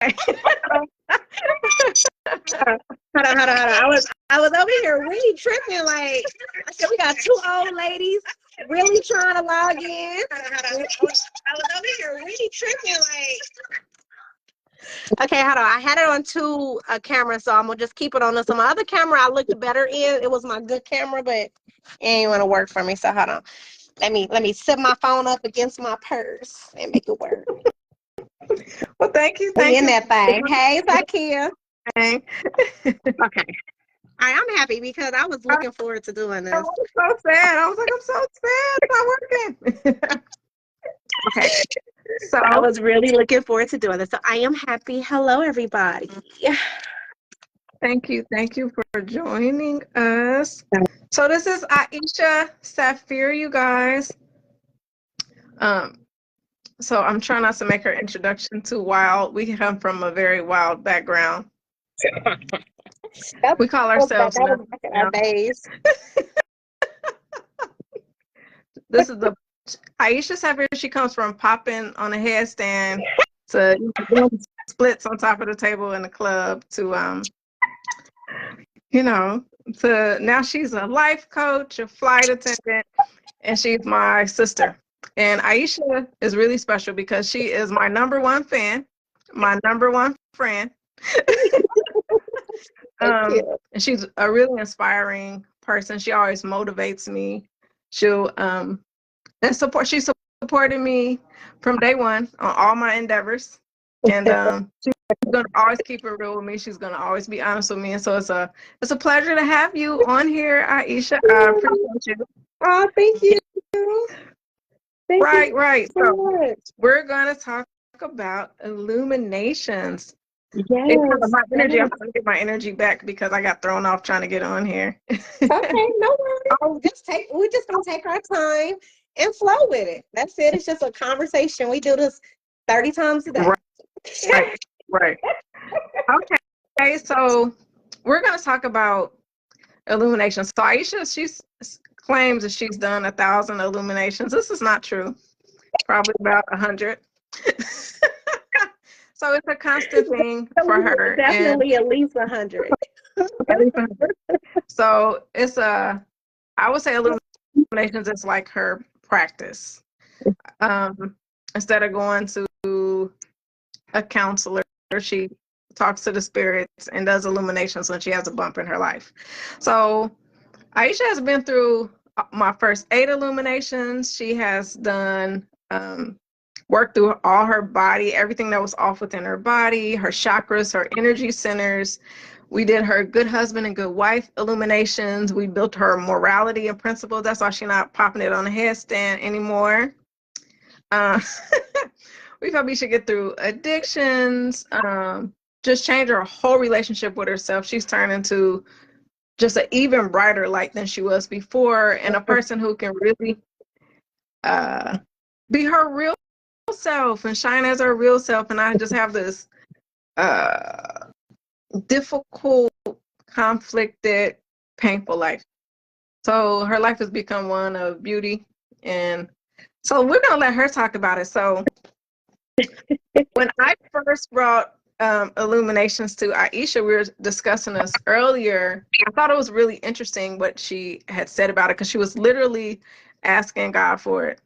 Hold on. I was over here really tripping. Like I said, we got two old ladies really trying to log in. I was over here really tripping. Like okay, hold on. I had it on two cameras, so I'm gonna just keep it on this. On my other camera, I looked better in. It was my good camera, but it ain't want to work for me. So hold on. Let me set my phone up against my purse and make it work. Well, thank you. We in that thing. Hey, Zakia. Hey. Okay. All right, I'm happy because I was looking forward to doing this. I was so sad. I was like, I'm so sad. It's not working. Okay. So I was really looking forward to doing this. So I am happy. Hello, everybody. thank you. Thank you for joining us. So this is Ayesha Saphir, you guys. So I'm trying not to make her introduction too wild. We come from a very wild background. We call ourselves This is the Ayesha Saphir. She comes from popping on a headstand to doing splits on top of the table in the club to to now she's a life coach, a flight attendant, and she's my sister. And Ayesha is really special because she is my #1 fan, my #1 friend. And she's a really inspiring person. She always motivates me. She'll she supported me from day one on all my endeavors. And she's gonna always keep it real with me. She's gonna always be honest with me. And so it's a pleasure to have you on here, Ayesha. I appreciate you. Oh, thank you. Right. So we're gonna talk about Illuminations. Yes. My energy. I'm trying to get my energy back because I got thrown off trying to get on here. Okay, no worries. We're just gonna take our time and flow with it. That's it. It's just a conversation. We do this 30 times a day. Right. Okay, so we're gonna talk about illuminations. So Ayesha, she claims that she's done 1,000 illuminations. This is not true. Probably about 100. So it's a constant thing for her. Definitely at least 100. So it's I would say illuminations is like her practice. Instead of going to a counselor, she talks to the spirits and does illuminations when she has a bump in her life. So Ayesha has been through my first 8 illuminations. She has done work through all her body, everything that was off within her body, her chakras, her energy centers. We did her good husband and good wife illuminations. We built her morality and principles. That's why she's not popping it on a headstand anymore. We probably should get through addictions, just change her whole relationship with herself. She's turned into just an even brighter light than she was before, and a person who can really be her real self and shine as her real self. And I just have this difficult, conflicted, painful life. So her life has become one of beauty. And so we're going to let her talk about it. So when I first brought illuminations to Ayesha, we were discussing this earlier. I thought it was really interesting what she had said about it because she was literally asking God for it.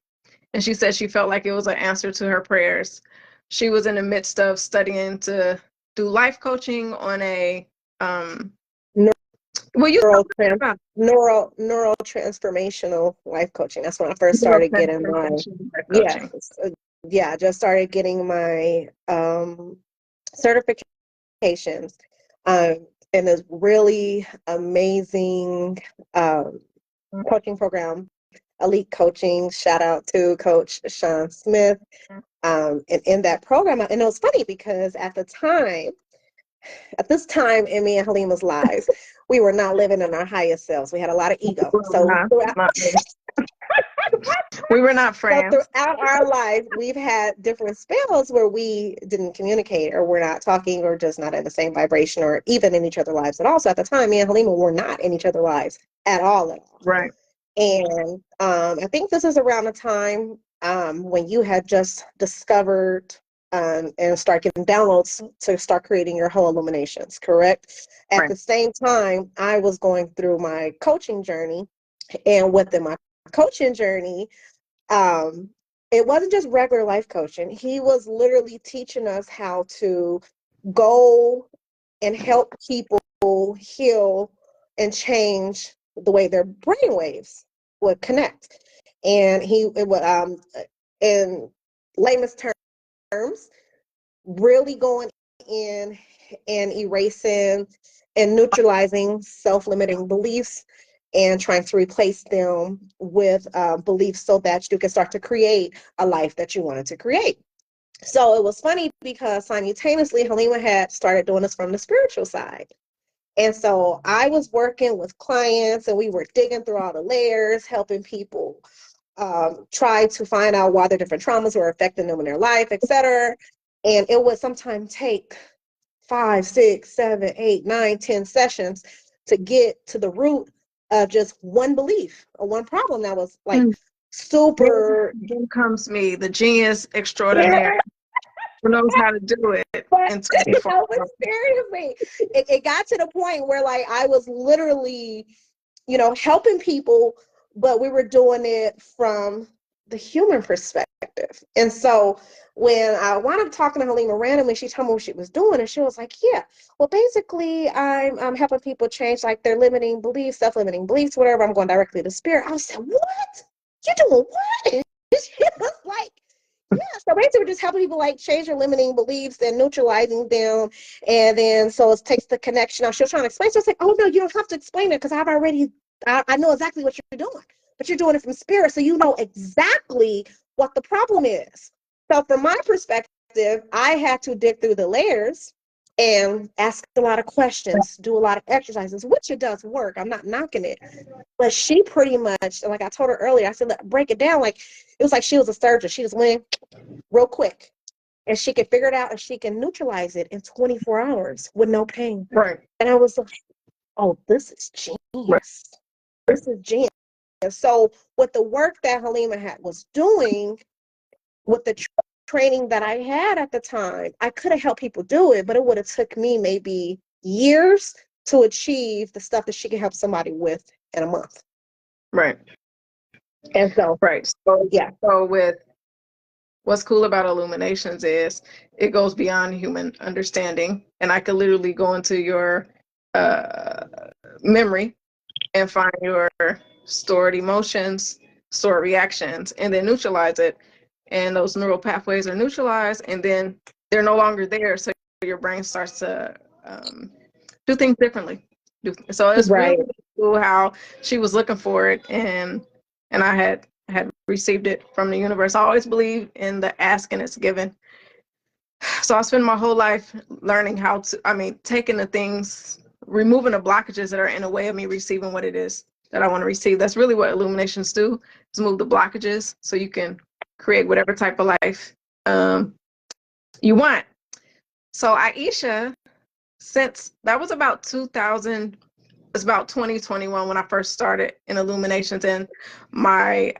And she said she felt like it was an answer to her prayers. She was in the midst of studying to do life coaching on a neural transformational life coaching. That's when I first started getting my just started getting my certifications in this really amazing coaching program, Elite Coaching. Shout out to Coach Sean Smith. And in that program, and it was funny because at this time in me and Halima's lives, we were not living in our highest selves. We had a lot of ego. So we were not friends. So throughout our life, we've had different spells where we didn't communicate, or we're not talking, or just not in the same vibration, or even in each other's lives at all. So at the time, me and Halima were not in each other's lives at all. Right. And I think this is around the time when you had just discovered and start getting downloads to start creating your whole Illuminations, correct? At the same time, I was going through my coaching journey, and within my coaching journey, it wasn't just regular life coaching. He was literally teaching us how to go and help people heal and change the way their brain waves would connect. And he it would in layman's terms, really going in and erasing and neutralizing self-limiting beliefs and trying to replace them with beliefs so that you can start to create a life that you wanted to create. So it was funny because simultaneously Halima had started doing this from the spiritual side. And so I was working with clients and we were digging through all the layers, helping people try to find out why their different traumas were affecting them in their life, etc. And it would sometimes take 5, 6, 7, 8, 9, 10 sessions to get to the root of just one belief or one problem that was like super. Then comes me, the genius extraordinaire, who knows how to do it But in 24 no, but hours. seriously, it got to the point where like I was literally, helping people, but we were doing it from the human perspective. And so when I wound up talking to Halima randomly, she told me what she was doing, and she was like, "Yeah, well, basically, I'm helping people change like their limiting beliefs, self-limiting beliefs, whatever. I'm going directly to spirit." I said, "What? You doing what?" And she was like, "Yeah, so basically we're just helping people like change their limiting beliefs and neutralizing them. And then so it takes the connection out." She was trying to explain. So I was like, "Oh no, you don't have to explain it because I know exactly what you're doing, but you're doing it from spirit. So you know exactly what the problem is." So from my perspective, I had to dig through the layers and ask a lot of questions, do a lot of exercises, which it does work. I'm not knocking it. But she pretty much, like I told her earlier, I said, break it down. Like it was like she was a surgeon. She just went real quick and she can figure it out and she can neutralize it in 24 hours with no pain. Right. And I was like, "Oh, this is Right. genius. This is genius." And so with the work that Halima was doing, with the training that I had at the time, I could have helped people do it, but it would have took me maybe years to achieve the stuff that she could help somebody with in a month. Right. And so, Right. So, yeah. so with what's cool about Illuminations is it goes beyond human understanding, and I could literally go into your uh, memory and find your stored emotions, stored reactions, and then neutralize it. And those neural pathways are neutralized, and then they're no longer there. So your brain starts to do things differently. So it's Right. really cool how she was looking for it, and I had received it from the universe. I always believe in the ask and it's given. So I spend my whole life learning how to, taking the things, removing the blockages that are in the way of me receiving what it is that I want to receive. That's really what Illuminations do, is move the blockages so you can create whatever type of life you want. So Ayesha, since that was about 2000, it's about 2021 when I first started in Illuminations, and my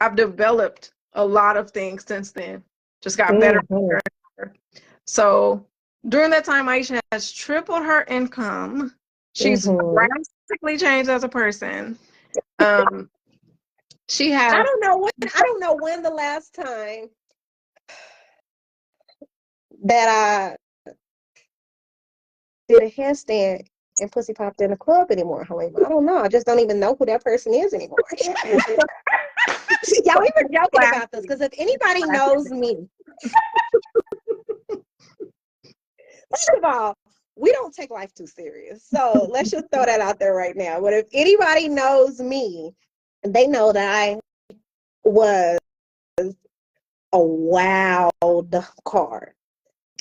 I've developed a lot of things since then. Just got better. Mm-hmm. So during that time, Ayesha has tripled her income. She's drastically changed as a person. She has. I don't know when the last time that I did a handstand and pussy popped in a club anymore, Halima. I don't know. I just don't even know who that person is anymore. Y'all, we were joking about this because if anybody knows me, first of all, we don't take life too serious. So let's just throw that out there right now. But if anybody knows me, they know that I was a wild card.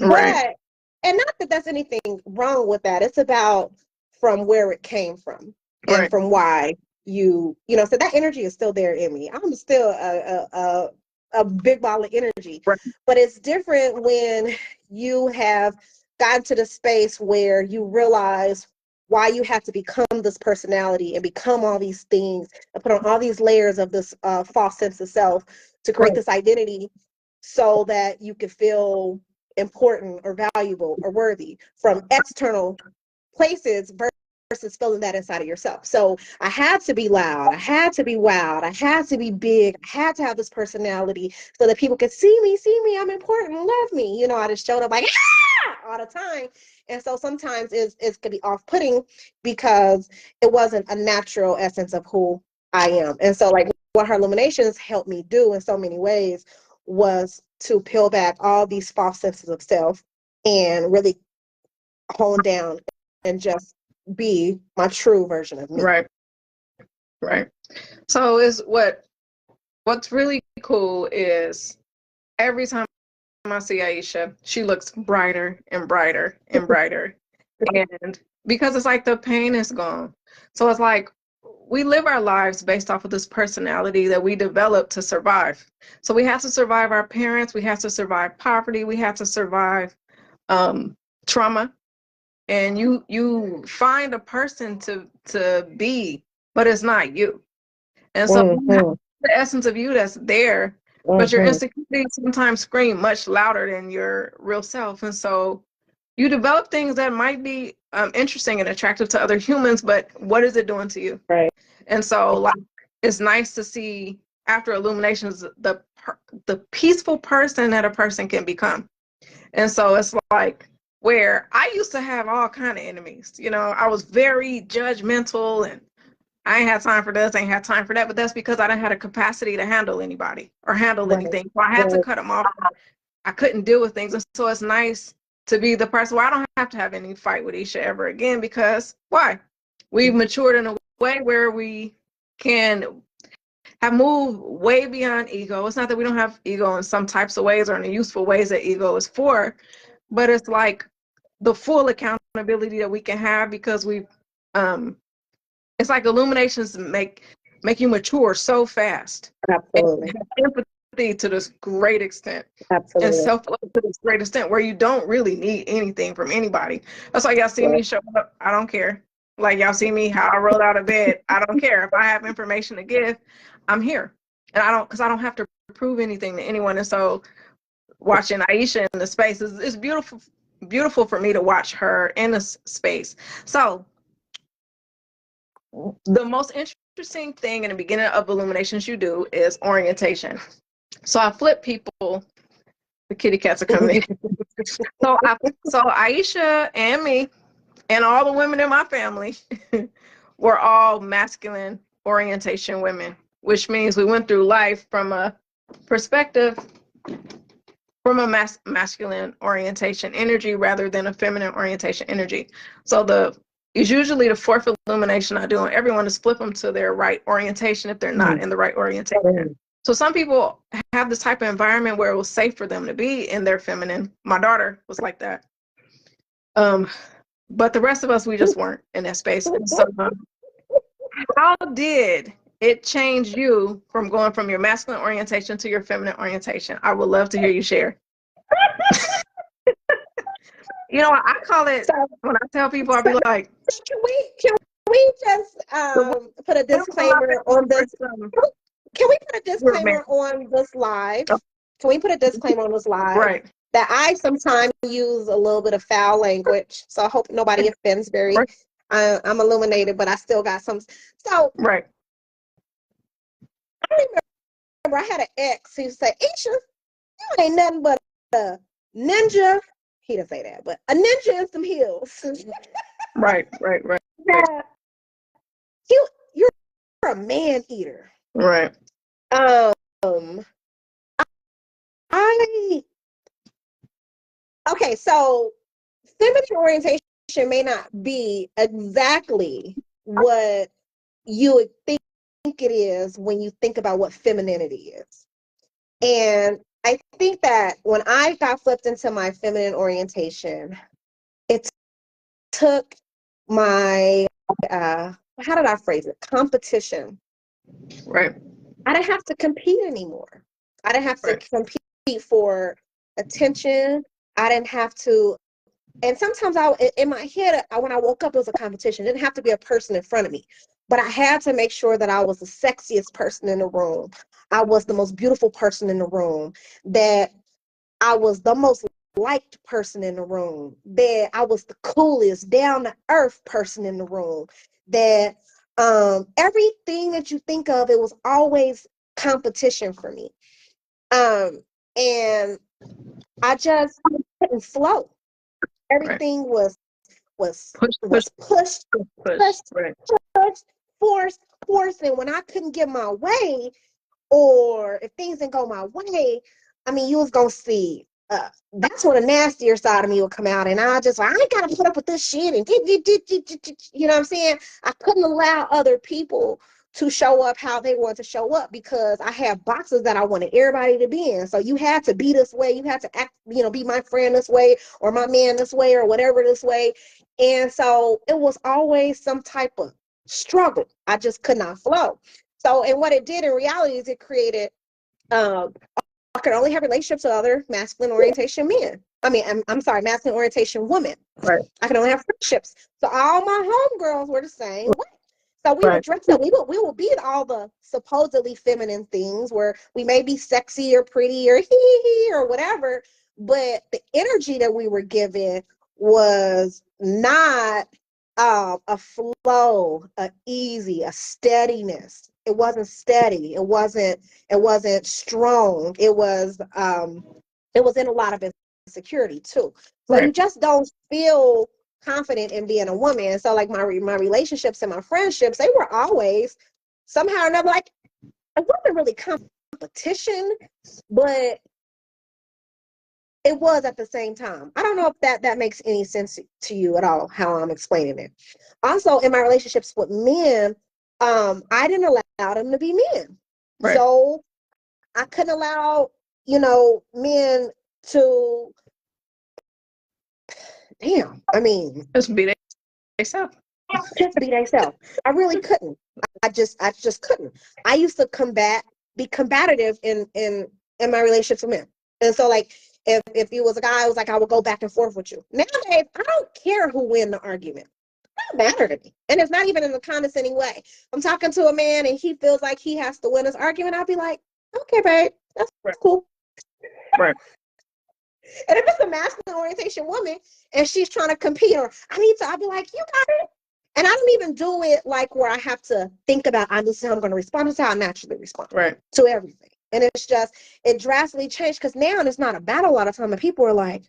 Right. But, and not that there's anything wrong with that. It's about from where it came from and from why so that energy is still there in me. I'm still a big ball of energy, but it's different when you have gotten to the space where you realize why you have to become this personality and become all these things and put on all these layers of this false sense of self to create this identity so that you could feel important or valuable or worthy from external places versus feeling that inside of yourself. So I had to be loud. I had to be wild. I had to be big. I had to have this personality so that people could see me. I'm important. Love me. You know, I just showed up like, ah! All the time. And so sometimes it could be off-putting because it wasn't a natural essence of who I am. And so like what her Illuminations helped me do in so many ways was to peel back all these false senses of self and really hone down and just be my true version of me. Right. Right. So what's really cool is every time I see Ayesha, she looks brighter and brighter and brighter. And because it's like the pain is gone. So it's like we live our lives based off of this personality that we develop to survive. So we have to survive our parents, we have to survive poverty, we have to survive trauma. And you find a person to be, but it's not you. And so you have the essence of you that's there, but your insecurities sometimes scream much louder than your real self. And so you develop things that might be interesting and attractive to other humans, but what is it doing to you? Right. And so like it's nice to see after Illuminations the peaceful person that a person can become. And so it's like where I used to have all kind of enemies. You know, I was very judgmental and I ain't had time for this, ain't had time for that, but that's because I didn't have a capacity to handle anybody or handle anything. So I had to cut them off. I couldn't deal with things. And so it's nice to be the person where I don't have to have any fight with Isha ever again because why? We've matured in a way where we can have moved way beyond ego. It's not that we don't have ego in some types of ways or in the useful ways that ego is for, but it's like the full accountability that we can have because we've it's like Illuminations make you mature so fast. Absolutely. And empathy to this great extent. Absolutely. And self-love to this great extent where you don't really need anything from anybody. That's why y'all see me show up. I don't care. Like y'all see me how I rolled out of bed. I don't care. If I have information to give, I'm here. And because I don't have to prove anything to anyone. And so watching Ayesha in the space is beautiful for me to watch her in this space. So the most interesting thing in the beginning of Illuminations you do is orientation. So I flip people. The kitty cats are coming in. So Ayesha and me and all the women in my family were all masculine orientation women, which means we went through life from a perspective from a masculine orientation energy rather than a feminine orientation energy. So it's usually the fourth illumination I do on everyone is flip them to their right orientation if they're not in the right orientation. So some people have this type of environment where it was safe for them to be in their feminine. My daughter was like that. But the rest of us, we just weren't in that space. And so how did it change you from going from your masculine orientation to your feminine orientation? I would love to hear you share. You know, I call it, when I tell people, I'll be like, can we just put a disclaimer on this? Can we put a disclaimer on this live? Can we put a disclaimer on this live? Right. That I sometimes use a little bit of foul language. So I hope nobody offends very. I'm illuminated, but I still got some. So right. I remember I had an ex who said, Ayesha, you ain't nothing but a ninja. He didn't say that, but a ninja in some heels. Right. You're a man eater. Right. Okay, so feminine orientation may not be exactly what you would think it is when you think about what femininity is. And I think that when I got flipped into my feminine orientation, it took my, how did I phrase it? Competition. Right. I didn't have to compete anymore. I didn't have to compete for attention. I didn't have to, and sometimes in my head, when I woke up, it was a competition. It didn't have to be a person in front of me. but I had to make sure that I was the sexiest person in the room. I was the most beautiful person in the room, that I was the most liked person in the room, that I was the coolest, down to earth person in the room, that everything that you think of, it was always competition for me. And I just couldn't flow. Right. Everything was Push, push, was pushed, push. pushed, Right. pushed, forced, and when I couldn't get my way, or if things didn't go my way, I mean, you was gonna see. That's when the nastier side of me would come out, and I ain't gotta put up with this shit, and you know what I'm saying? I couldn't allow other people to show up how they want to show up, because I had boxes that I wanted everybody to be in. So you had to be this way, you had to act, be my friend this way, or my man this way, or whatever this way. And so it was always some type of struggle. I just could not flow. So, and what it did in reality is it created, um, I could only have relationships with other masculine orientation men. I mean, I'm sorry, masculine orientation women. Right. I could only have friendships. So all my homegirls were the same way. So we would Right. dress up. We would be all the supposedly feminine things, where we may be sexy or pretty or hee or whatever, but the energy that we were given was not a flow, a easy, a steadiness. It wasn't steady. It wasn't strong. It was in a lot of insecurity too. So you Right. just don't feel confident in being a woman. So like my relationships and my friendships, they were always somehow or another, like, it wasn't really competition, but it was at the same time. I don't know if that makes any sense to you at all, how I'm explaining it. Also, in my relationships with men, I didn't allow them to be men. Right. So I couldn't allow, men to, damn, I mean, Just be themselves. just be themselves. I really couldn't. I just couldn't. I used to be combative in my relationships with men. And so like if you was a guy, I was like, I would go back and forth with you. Nowadays, I don't care who win the argument. It don't matter to me. And it's not even in a condescending way. I'm talking to a man and he feels like he has to win this argument. I'll be like, okay, babe, that's Right. cool. Right. And if it's a masculine orientation woman and she's trying to compete, or I'll be like, you got it. And I don't even do it like where I have to think about, this is how I'm going to respond. This is how I naturally respond Right. to everything. And it's just, it drastically changed, because now it's not a battle a lot of time. And people are like,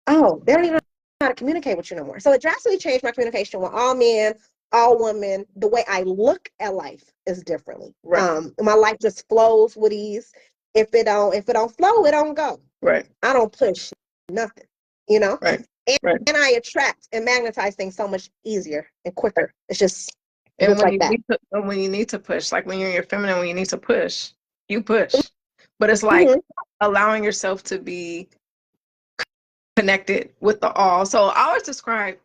oh, they don't even know how to communicate with you no more. So it drastically changed my communication with all men, all women. The way I look at life is differently. Right. My life just flows with ease. If it don't flow, it don't go. Right. I don't push nothing, you know? Right. And, Right. and I attract and magnetize things so much easier and quicker. It's just And like that. when you need to push, like when you're in your feminine, when you need to push, you push. But it's like Mm-hmm. allowing yourself to be connected with the all. So I always describe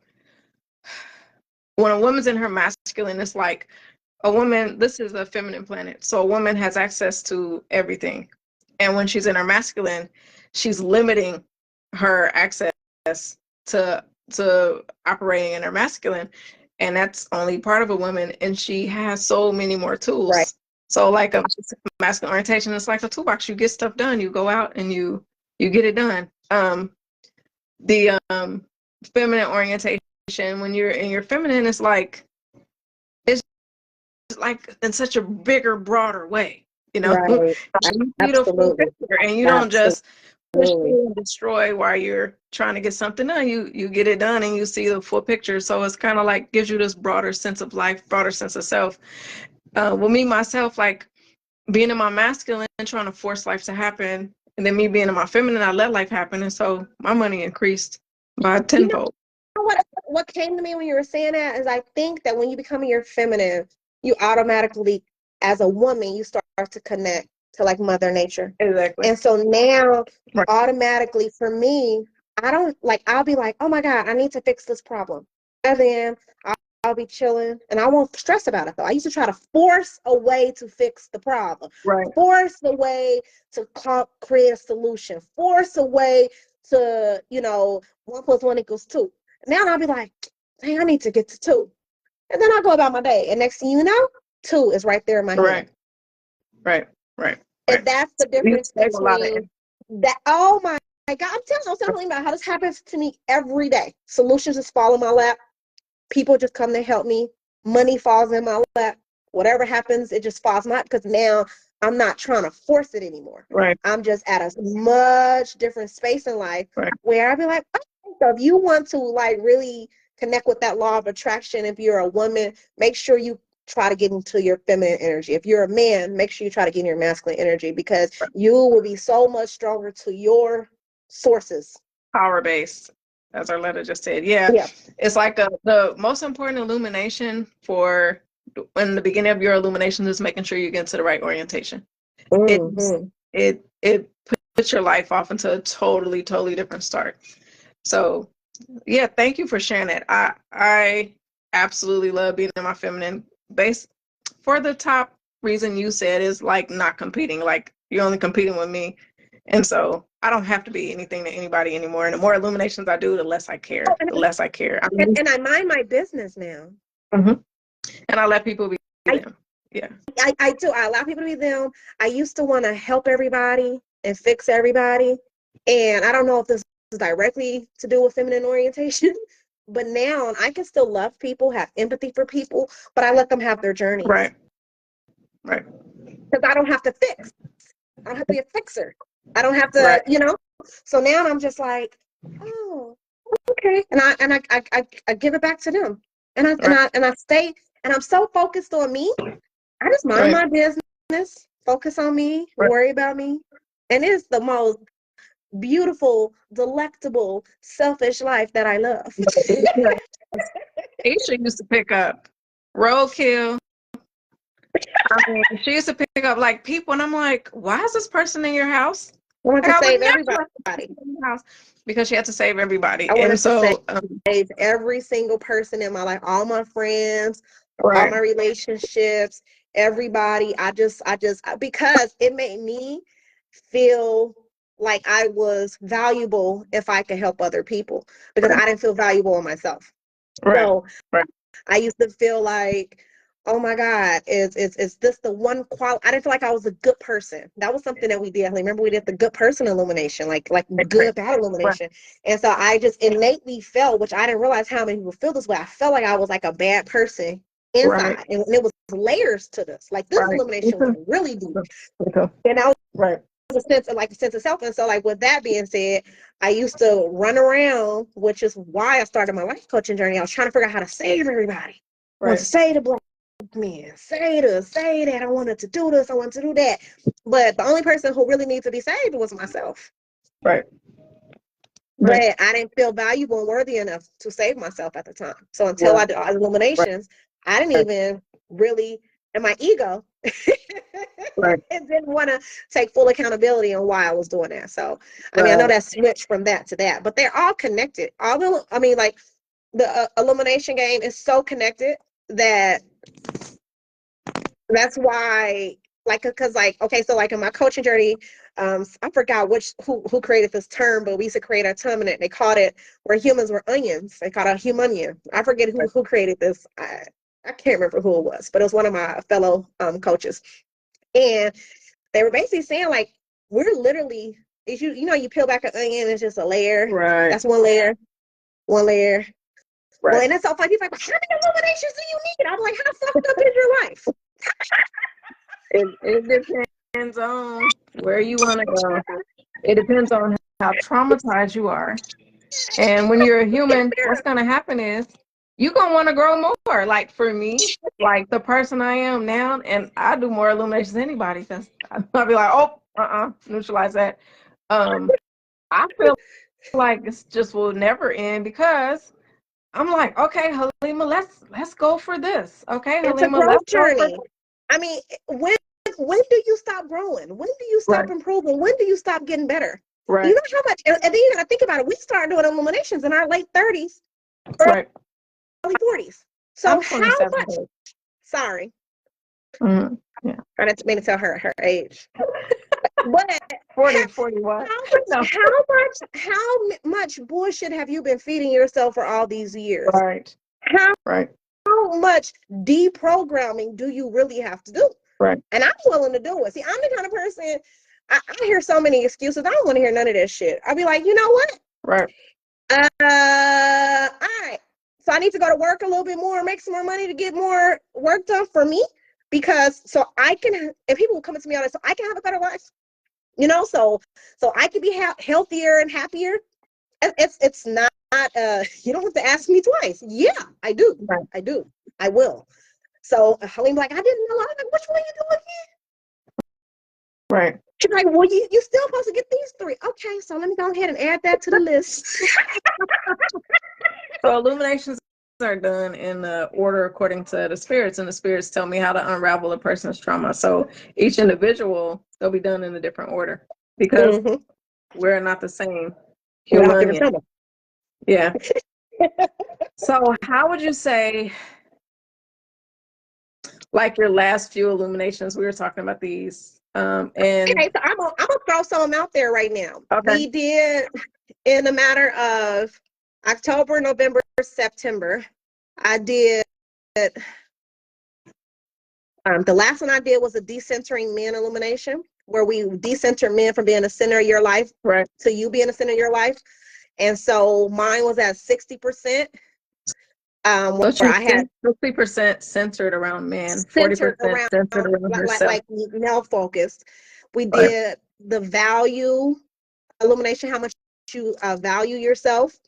when a woman's in her masculine, it's like a woman, this is a feminine planet. So a woman has access to everything. And when she's in her masculine, she's limiting her access to operating in her masculine. And that's only part of a woman. And she has so many more Right. tools. So like a masculine orientation, it's like a toolbox. You get stuff done. You go out and you get it done. The feminine orientation, when you're in your feminine, it's like in such a bigger, broader way, Right. you see the full Absolutely. picture, and you don't just push Absolutely. through and destroy while you're trying to get something done. You get it done and you see the full picture. So it's kind of like gives you this broader sense of life, broader sense of self. With me myself, like being in my masculine and trying to force life to happen, and then me being in my feminine, I let life happen, and so my money increased by You know tenfold. what came to me when you were saying that is, I think that when you become your feminine, you automatically, as a woman, you start to connect to like Mother Nature. Exactly. And so now, Right. automatically for me, I don't like, I'll be like, oh my God, I need to fix this problem. And then I'll be chilling and I won't stress about it though. I used to try to force a way to fix the problem, Right. force a way to create a solution, force a way to, 1 + 1 = 2. Now I'll be like, dang, I need to get to 2. and then I go about my day. And next thing you know, 2 is right there in my hand. Right. And that's the difference save a lot of between that. Oh my God, I'm telling you about how this happens to me every day. Solutions just fall in my lap. People just come to help me. Money falls in my lap. Whatever happens, it just falls in my lap, because now I'm not trying to force it anymore. Right. I'm just at a much different space in life where I'll be like, oh, so if you want to like really connect with that law of attraction, if you're a woman, make sure you try to get into your feminine energy. If you're a man, make sure you try to get in your masculine energy, because you will be so much stronger to your sources. Power based, as our letter just said. Yeah. It's like the most important illumination for in the beginning of your illumination is making sure you get to the right orientation. It puts your life off into a totally different start. So yeah, thank you for sharing it. I absolutely love being in my feminine base. For the top reason you said is like not competing, like you're only competing with me. And so I don't have to be anything to anybody anymore. And the more illuminations I do, the less I care. The less I care. And I mind my business now. And I let people be them. Yeah. I do. I allow people to be them. I used to want to help everybody and fix everybody. And I don't know if this is directly to do with feminine orientation, but now I can still love people, have empathy for people, but I let them have their journey. Right. Because I don't have to fix. I don't have to be a fixer. I don't have to, you know. So now I'm just like, oh, okay. And I give it back to them. And I stay, and I'm so focused on me. I just mind my business, focus on me, worry about me. And it's the most beautiful, delectable, selfish life that I love. Ayesha used to pick up roadkill. I mean, she used to pick up like people, and I'm like, why is this person in your house? I want to save everybody. Because she had to save everybody. I want to save every single person in my life, all my friends, all my relationships, everybody. I just because it made me feel like I was valuable if I could help other people, because I didn't feel valuable in myself. So I used to feel like, oh my God, is this the one quality? I didn't feel like I was a good person. That was something that we did. Remember, we did the good person illumination, like good, bad illumination. And so I just innately felt, which I didn't realize how many people feel this way. I felt like I was like a bad person inside. And it was layers to this. Like this illumination was really deep. And I was a sense of self. And so like with that being said, I used to run around, which is why I started my life coaching journey. I was trying to figure out how to save everybody. I want to save the Black men, say that. I wanted to do this, I wanted to do that. But the only person who really needs to be saved was myself. But I didn't feel valuable and worthy enough to save myself at the time. So until I did illuminations, I didn't even really, and my ego it didn't want to take full accountability on why I was doing that. So I mean, I know that switched from that to that, but they're all connected. Although I mean, like the illumination game is so connected that that's why, like, because like, okay, so like in my coaching journey, I forgot who created this term, but we used to create a term, and they called it where humans were onions. They called it a humanion. I forget who created this. I can't remember who it was, but it was one of my fellow coaches. And they were basically saying, like, we're literally, if you peel back an onion, it's just a layer. That's one layer. Well, and it's so funny. People are like, how many illuminations do you need? I'm like, how fucked up is your life? It depends on where you want to go. It depends on how traumatized you are. And when you're a human, what's going to happen is you're going to want to grow more. Like for me, like the person I am now, and I do more illuminations than anybody, because I'll be like, neutralize that. I feel like this just will never end, because I'm like, okay, Halima, let's go for this. Okay, it's Halima, a growth let's go for journey. I mean, when do you stop growing? When do you stop improving? When do you stop getting better? You know how much, and then you gotta think about it. We started doing illuminations in our late 30s, early 40s. So how much? Sorry. Yeah. I didn't mean to tell her age. But 41. How much bullshit have you been feeding yourself for all these years? Right. much deprogramming do you really have to do? Right. And I'm willing to do it. See, I'm the kind of person, I hear so many excuses. I don't want to hear none of this shit. I'll be like, you know what? Right. All right. So I need to go to work a little bit more, make some more money to get more work done for me, because so I can, and people will come to me on it, so I can have a better life, you know, so I can be healthier and happier. It's not, you don't have to ask me twice. Yeah, I do. Right. I do. I will. So Helene like, I didn't know. I'm like, which one you doing here? Right. She's like, well, you still supposed to get these 3. Okay, so let me go ahead and add that to the list. So illuminations are done in order according to the spirits, and the spirits tell me how to unravel a person's trauma. So each individual, they'll be done in a different order because we're not the same human. Yeah. So how would you say, like your last few illuminations, we were talking about these, and okay, so I'm gonna throw some out there right now. Okay. We did in a matter of October, November, September. I did the last one I did was a decentering men illumination, where we decenter men from being the center of your life, right, to you being the center of your life. And so mine was at 60%. Where I had 60% centered around men, 40% centered around herself. Like male focused. We did the value illumination, how much you value yourself.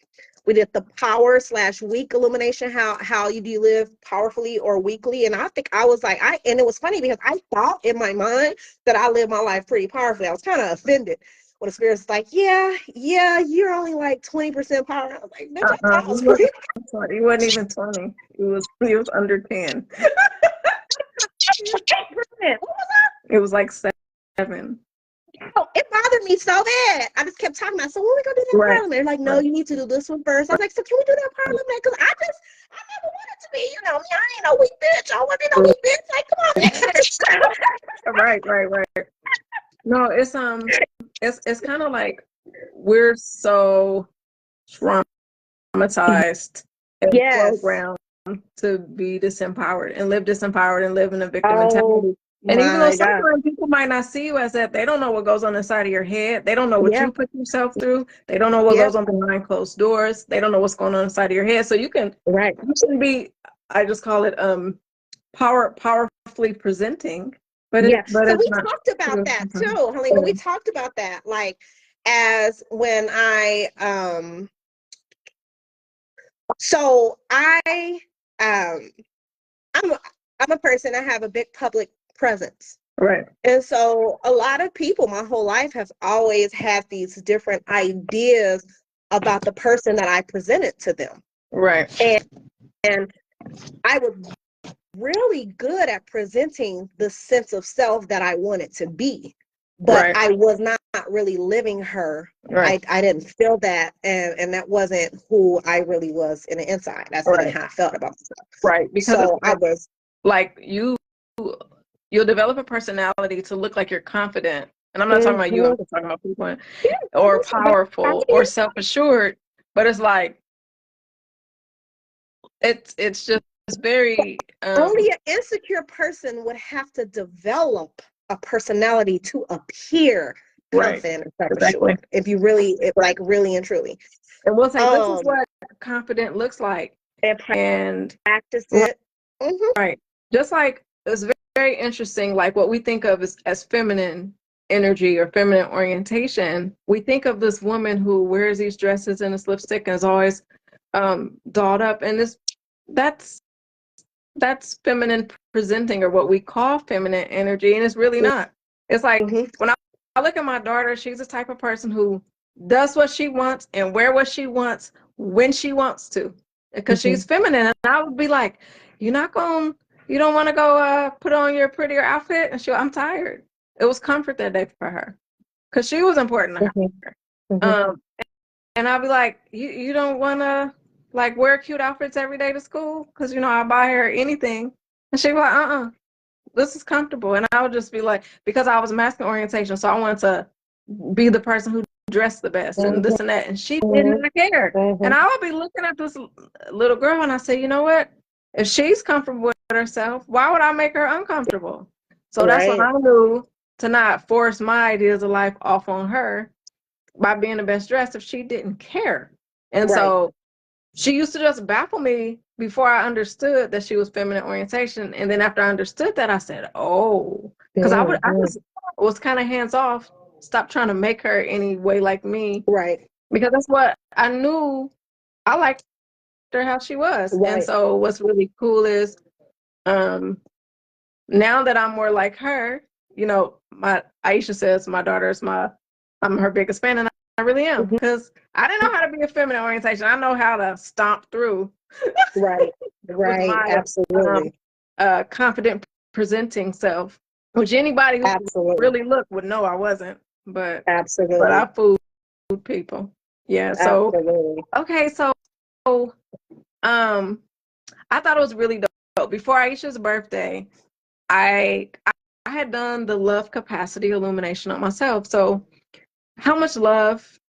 We did the power/weak illumination, how you do live powerfully or weakly. And I think I was like, and it was funny because I thought in my mind that I lived my life pretty powerfully. I was kind of offended when the spirit's like, yeah, you're only like 20% power. I was like, bitch, I thought I was pretty. He wasn't even 20. He was under 10. What was that? It was like 7. Oh, it bothered me so bad. I just kept talking about, so when we gonna do that parliament? They're like, no, you need to do this one first. I was like, so can we do that parliament? Because I never wanted to be, you know me, I ain't no weak bitch. I want to be no weak bitch. Like, come on. Right. No, it's kind of like we're so traumatized and programmed to be disempowered and live in a victim mentality. And even though sometimes people might not see you as that, they don't know what goes on inside of your head. They don't know what you put yourself through. They don't know what goes on behind closed doors. They don't know what's going on inside of your head. So you can be, I just call it powerfully presenting. But so we talked about that too, Helene. We talked about that, like, as when I'm a person, I have a big public presence. Right. And so a lot of people my whole life have always had these different ideas about the person that I presented to them. Right. And I was really good at presenting the sense of self that I wanted to be, but I was not really living her. I didn't feel that, and that wasn't who I really was in the inside. That's not how I felt about myself. Right. Because so I was like you'll develop a personality to look like you're confident. And I'm not talking about you, I'm just talking about people, or powerful or self-assured, but it's like it's just very only an insecure person would have to develop a personality to appear confident and self-assured. If you really like really and truly. And we'll say this is what confident looks like. And practice it. Right. Just like it's very interesting, like what we think of as feminine energy or feminine orientation. We think of this woman who wears these dresses and this lipstick and is always dolled up, and that's feminine presenting, or what we call feminine energy, and it's really not. It's like when I look at my daughter, she's the type of person who does what she wants and wear what she wants when she wants to, because she's feminine. And I would be like, you don't want to go put on your prettier outfit? And I'm tired. It was comfort that day for her because she was important to her. And I'll be like, you don't want to like wear cute outfits every day to school? Because, I buy her anything. And she'd be like, this is comfortable. And I would just be like, because I was masculine orientation, so I wanted to be the person who dressed the best and this and that. And she didn't care. And I would be looking at this little girl and I say, you know what? If she's comfortable with herself, why would I make her uncomfortable? So that's when Right. I knew to not force my ideas of life off on her by being the best dressed if she didn't care. And Right. so she used to just baffle me before I understood that she was feminine orientation. And then after I understood that, I said, oh, because I just was kind of hands off, stop trying to make her any way like me. Right. Because that's what I knew. I liked her how she was. Right. And so what's really cool is now that I'm more like her, you know, my Ayesha says my daughter is I'm her biggest fan, and I really am, because I didn't know how to be a feminine orientation. I know how to stomp through Right. with Right. my Absolutely. confident presenting self, which anybody who Absolutely. really looked would know I wasn't. But Absolutely. I fooled people. Yeah. So Absolutely. okay. So I thought it was really dope. Before Aisha's birthday, I had done the love capacity illumination on myself. So how much love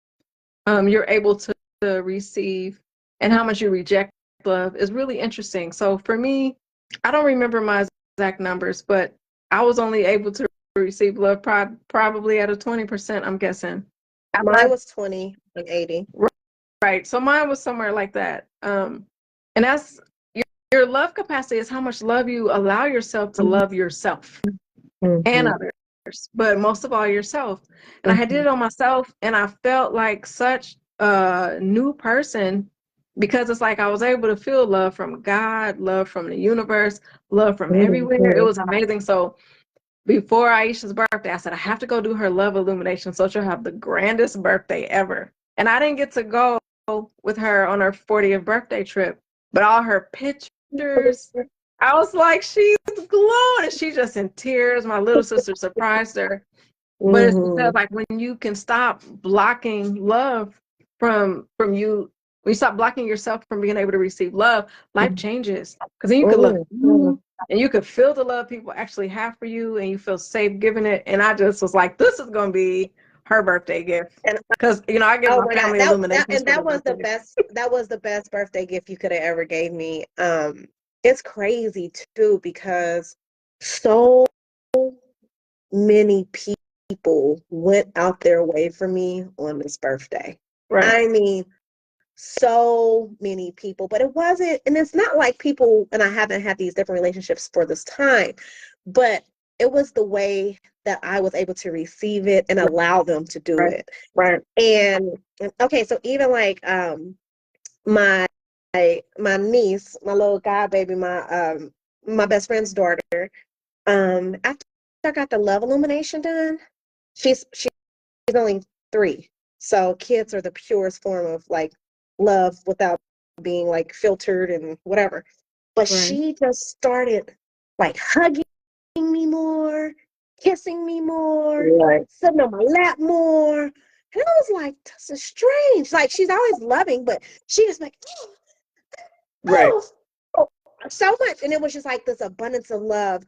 you're able to receive and how much you reject love is really interesting. So for me, I don't remember my exact numbers, but I was only able to receive love probably at a 20%, I'm guessing. Mine was 20 and 80. Right. So mine was somewhere like that. And that's your love capacity is how much love you allow yourself to love yourself and others, but most of all yourself. And I did it on myself, and I felt like such a new person because it's like I was able to feel love from God, love from the universe, love from everywhere. It was amazing. So before Aisha's birthday, I said, I have to go do her love illumination so she'll have the grandest birthday ever. And I didn't get to go with her on her 40th birthday trip, but all her pictures, I was like, she's glowing. And she's just in tears. My little sister surprised her. But it's because, like, when you can stop blocking love from you, when you stop blocking yourself from being able to receive love, life changes. Because then you can love you, and you can feel the love people actually have for you, and you feel safe giving it. And I just was like, this is going to be her birthday gift. Because, you know, I give my family illuminations. That was the best. That was the best birthday gift you could have ever gave me. It's crazy too because so many people went out their way for me on this birthday. Right. I mean, so many people, but it wasn't, and it's not like people, and I haven't had these different relationships for this time, but it was the way that I was able to receive it and allow them to do it. Right. And okay, so even like my niece, my little god baby, my best friend's daughter, after I got the love illumination done, she's only 3. So kids are the purest form of like love without being like filtered and whatever. But she just started like hugging me more, kissing me more, sitting on my lap more. And I was like, this is strange. Like she's always loving, but she was like, oh, so much. And it was just like this abundance of love.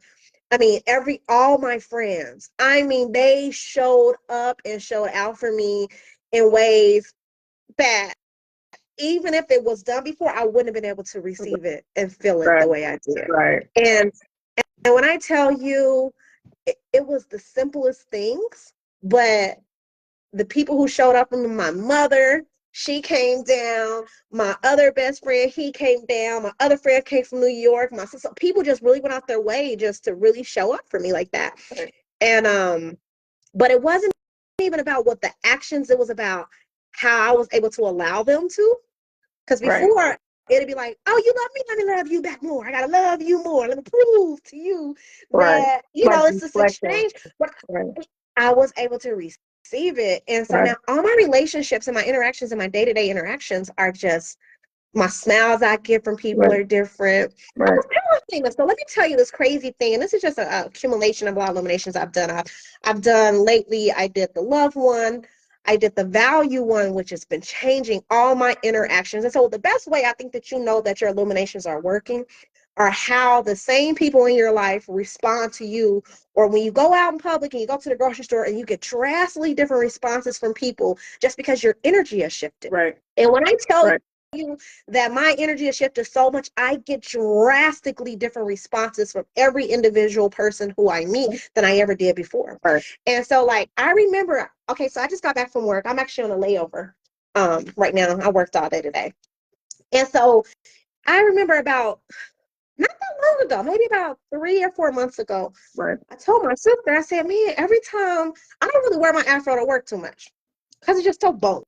I mean, all my friends, I mean, they showed up and showed out for me in ways that even if it was done before, I wouldn't have been able to receive it and feel it the way I did. Right. And when I tell you, it was the simplest things, but the people who showed up for me, my mother, she came down. My other best friend, he came down. My other friend came from New York. My sister, people just really went out their way just to really show up for me like that. And but it wasn't even about what the actions, it was about how I was able to allow them to. Because before it'd be like, oh, you love me, let me love you back more. I gotta love you more. Let me prove to you that it's this exchange. But I was able to receive it. And so now all my relationships and my interactions and my day-to-day interactions are just, my smiles I get from people are different. So let me tell you this crazy thing, and this is just an accumulation of all illuminations I've done. I've done lately, I did the love one, I did the value one, which has been changing all my interactions. And so the best way I think that you know that your illuminations are working are how the same people in your life respond to you, or when you go out in public and you go to the grocery store and you get drastically different responses from people just because your energy has shifted. Right. And when I tell you that my energy has shifted so much. I get drastically different responses from every individual person who I meet than I ever did before. Right. And so, like, I remember, okay, so I just got back from work. I'm actually on a layover right now. I worked all day today. And so I remember about not that long ago, maybe about 3 or 4 months ago, Right. I told my sister, I said, man, every time I don't really wear my afro to work too much because it's just so bold.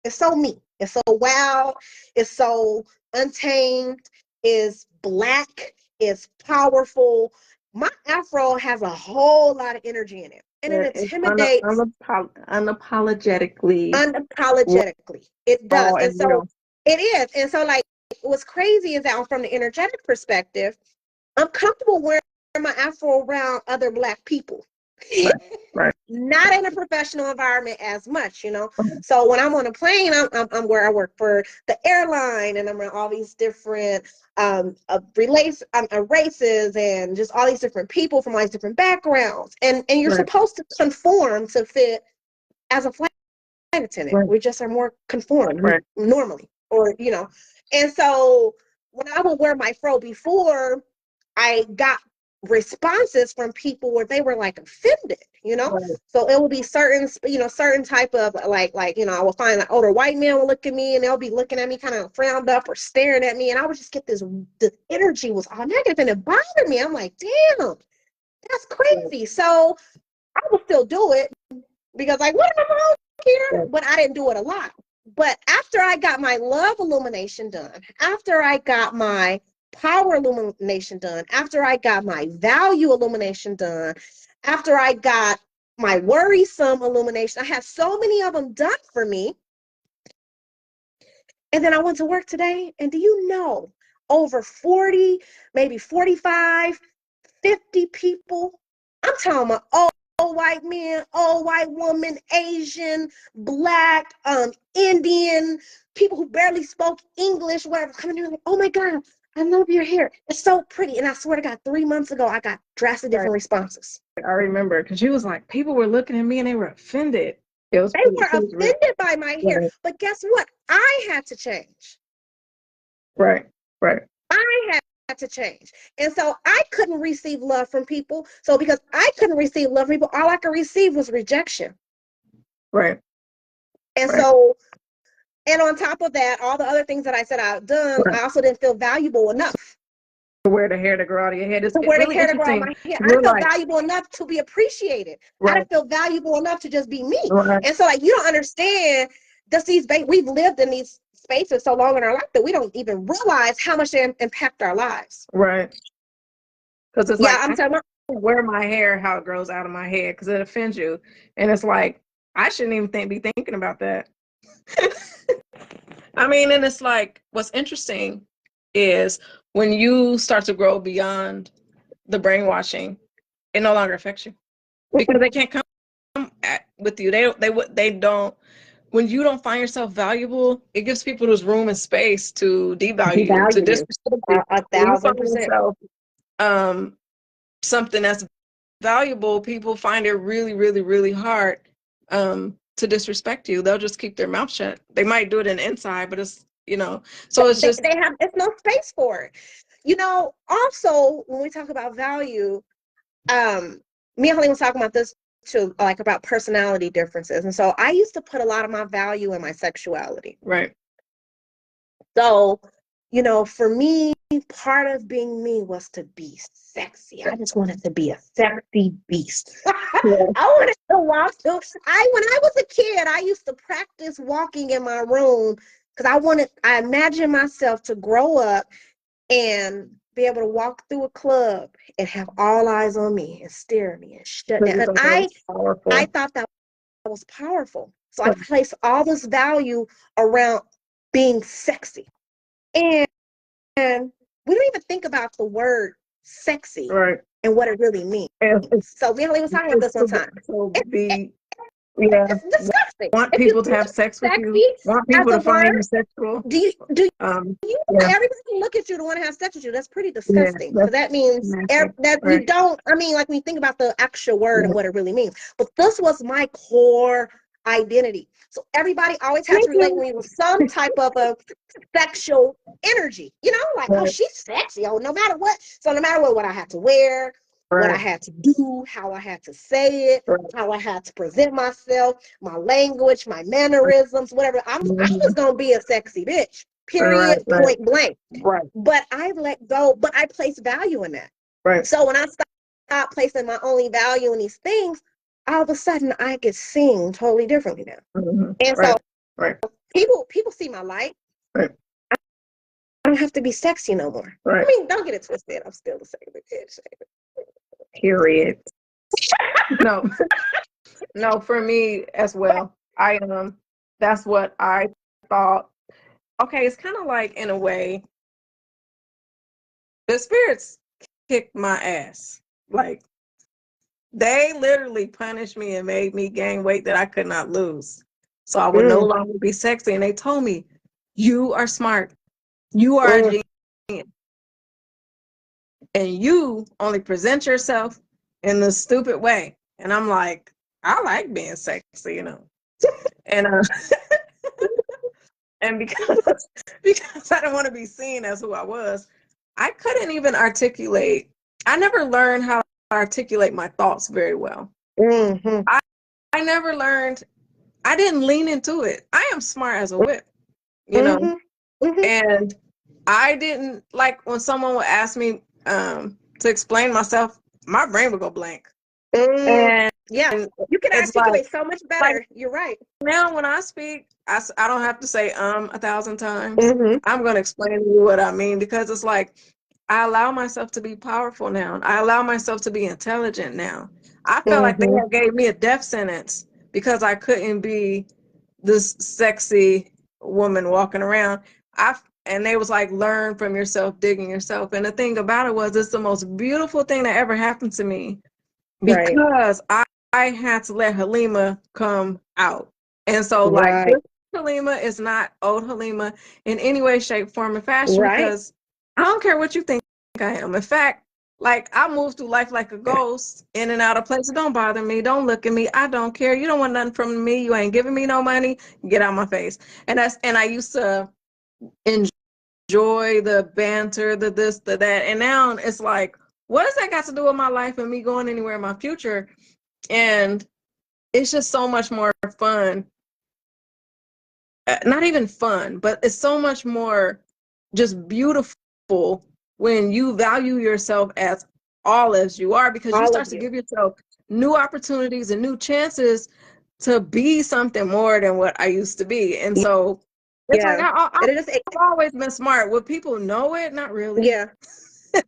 It's so me. It's so wild. It's so untamed. It's black. It's powerful. My afro has a whole lot of energy in it, and it It's intimidates unapologetically unapologetically. It raw does, and and so real. it is. And so, like, what's crazy is that from the energetic perspective, I'm comfortable wearing my afro around other Black people. Right. Right. Not in a professional environment as much, you know. So when I'm on a plane, I'm where I work for the airline, and I'm around all these different races, and just all these different people from all these different backgrounds, and you're Right. supposed to conform to fit as a flight attendant. Right. We just are more conformed Right. normally, or you know. And so when I would wear my fro before, I got responses from people where they were like offended, you know. Right. So it will be certain, you know, certain type of like you know, I will find an older white man will look at me and they'll be looking at me kind of frowned up or staring at me, and I would just get this, the energy was all negative and it bothered me. I'm like, damn, that's crazy. So I will still do it because, like, what am I wrong here? Right. But I didn't do it a lot. But after I got my love illumination done, after I got my power illumination done, after I got my value illumination done, after I got my worrisome illumination, I had so many of them done for me. And then I went to work today, and do you know, over 40, maybe 45, 50 people, I'm talking about old white men, old white woman, Asian, Black, Indian, people who barely spoke English, whatever, coming in like, oh my God, I love your hair. It's so pretty. And I swear to God, 3 months ago, I got drastically different responses. I remember because she was like, people were looking at me and they were offended. It was They were offended by my hair. Right. But guess what? I had to change. Right. Right. I had to change. And so I couldn't receive love from people. So because I couldn't receive love from people, all I could receive was rejection. Right. And Right. so, and on top of that, all the other things that I said I've done, Right. I also didn't feel valuable enough. To wear the hair to grow out of your head. It's To wear the really hair to grow out interesting. my hair. I We're didn't feel like, valuable enough to be appreciated. I right. didn't feel valuable enough to just be me. Right. And so, like, you don't understand, just we've lived in these spaces so long in our life that we don't even realize how much they impact our lives. Right. Because it's Yeah, like, I'm telling you, wear my hair how it grows out of my head because it offends you. And it's like, I shouldn't even be thinking about that. I mean, and it's like, what's interesting is when you start to grow beyond the brainwashing, it no longer affects you because they can't come with you. They don't. When you don't find yourself valuable, it gives people this room and space to devalue you, to disrespect you. When you find 1,000%. yourself something that's valuable, people find it really, really, really hard to disrespect you. They'll just keep their mouth shut. They might do it in inside, but it's, you know, so it's just it's no space for it. You know, also when we talk about value, me and Holly was talking about this too, like about personality differences. And so I used to put a lot of my value in my sexuality. right. So, you know, for me, part of being me was to be sexy. I just wanted to be a sexy beast. Yeah. I wanted to walk through. When I was a kid, I used to practice walking in my room because I imagined myself to grow up and be able to walk through a club and have all eyes on me and stare at me and shut down. And I thought that was powerful. So I placed all this value around being sexy. And we don't even think about the word sexy Right. and what it really means. So we was talking about this one time. It's disgusting. Want people to have sex with you. Want people to find you sexual. Do you want everybody to look at you to want to have sex with you? That's pretty disgusting. Because that means that you don't, I mean, like when you think about the actual word and what it really means. But this was my core identity. So everybody always has to relate me with some type of a sexual energy, you know, like, oh, she's sexy. Oh, no matter what. So no matter what I had to wear, what I had to do, how I had to say it, how I had to present myself, my language, my mannerisms, whatever. I was going to be a sexy bitch, period, point blank. But I let go, but I place value in that. So when I stopped placing my only value in these things, all of a sudden I get seen totally differently now. And so people see my light. I don't have to be sexy no more. I mean, don't get it twisted. I'm still the same bitch. Period. No, no, for me as well. That's what I thought. Okay, it's kind of like, in a way, the spirits kicked my ass. Like, they literally punished me and made me gain weight that I could not lose. So I would no longer be sexy. And they told me, you are smart. You are a genius. And you only present yourself in this stupid way. And I'm like, I like being sexy, you know. And and because I didn't want to be seen as who I was, I couldn't even articulate. I never learned how to articulate my thoughts very well. I never learned. I didn't lean into it. I am smart as a whip, you know. And I didn't, like, when someone would ask me to explain myself, my brain would go blank. And yeah, you can articulate so much better. Like, you're right. Now when I speak, I don't have to say 1,000 times. I'm going to explain to you what I mean, because it's like, I allow myself to be powerful now. I allow myself to be intelligent now. I felt like they had gave me a death sentence because I couldn't be this sexy woman walking around. And they was like, learn from yourself, digging yourself. And the thing about it was, it's the most beautiful thing that ever happened to me, because I had to let Halima come out. And so like, this Halima is not old Halima in any way, shape, form, or fashion, because I don't care what you think I am. In fact, like, I move through life like a ghost, in and out of places. Don't bother me. Don't look at me. I don't care. You don't want nothing from me. You ain't giving me no money. Get out of my face. And I used to enjoy the banter, the this, the that. And now it's like, what does that got to do with my life and me going anywhere in my future? And it's just so much more fun. Not even fun, but it's so much more just beautiful when you value yourself as all as you are, because you start to give yourself new opportunities and new chances to be something more than what I used to be. And so it's like, I've always been smart. Would people know it? Not really. Yeah. No,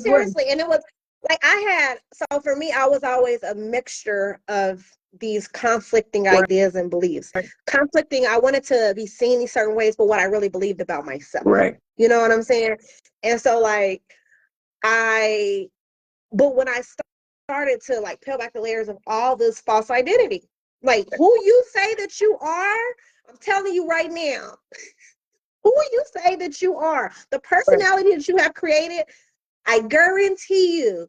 seriously. And it was like, so for me, I was always a mixture of these conflicting ideas and beliefs. Conflicting, I wanted to be seen in certain ways, but what I really believed about myself. You know what I'm saying? And so like, but when I started to like peel back the layers of all this false identity, like, who you say that you are, I'm telling you right now, who you say that you are, the personality that you have created, I guarantee you,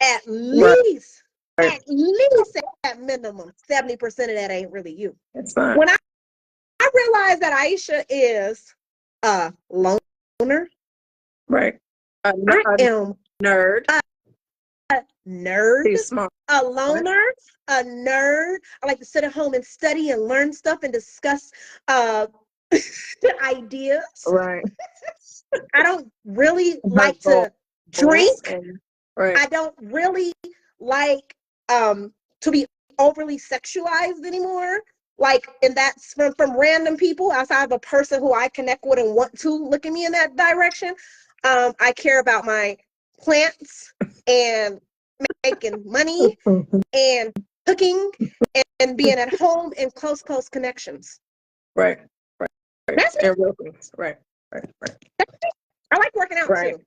at least at minimum, 70% of that ain't really you. When I realized that Ayesha is a loner, I am nerd. A nerd, She's smart. A loner, a nerd. I like to sit at home and study and learn stuff and discuss ideas. I don't really like to drink. I don't really like to be overly sexualized anymore. Like, and that's from random people outside of a person who I connect with and want to look at me in that direction. I care about my plants and making money and cooking and being at home in close connections. That's it. I like working out too.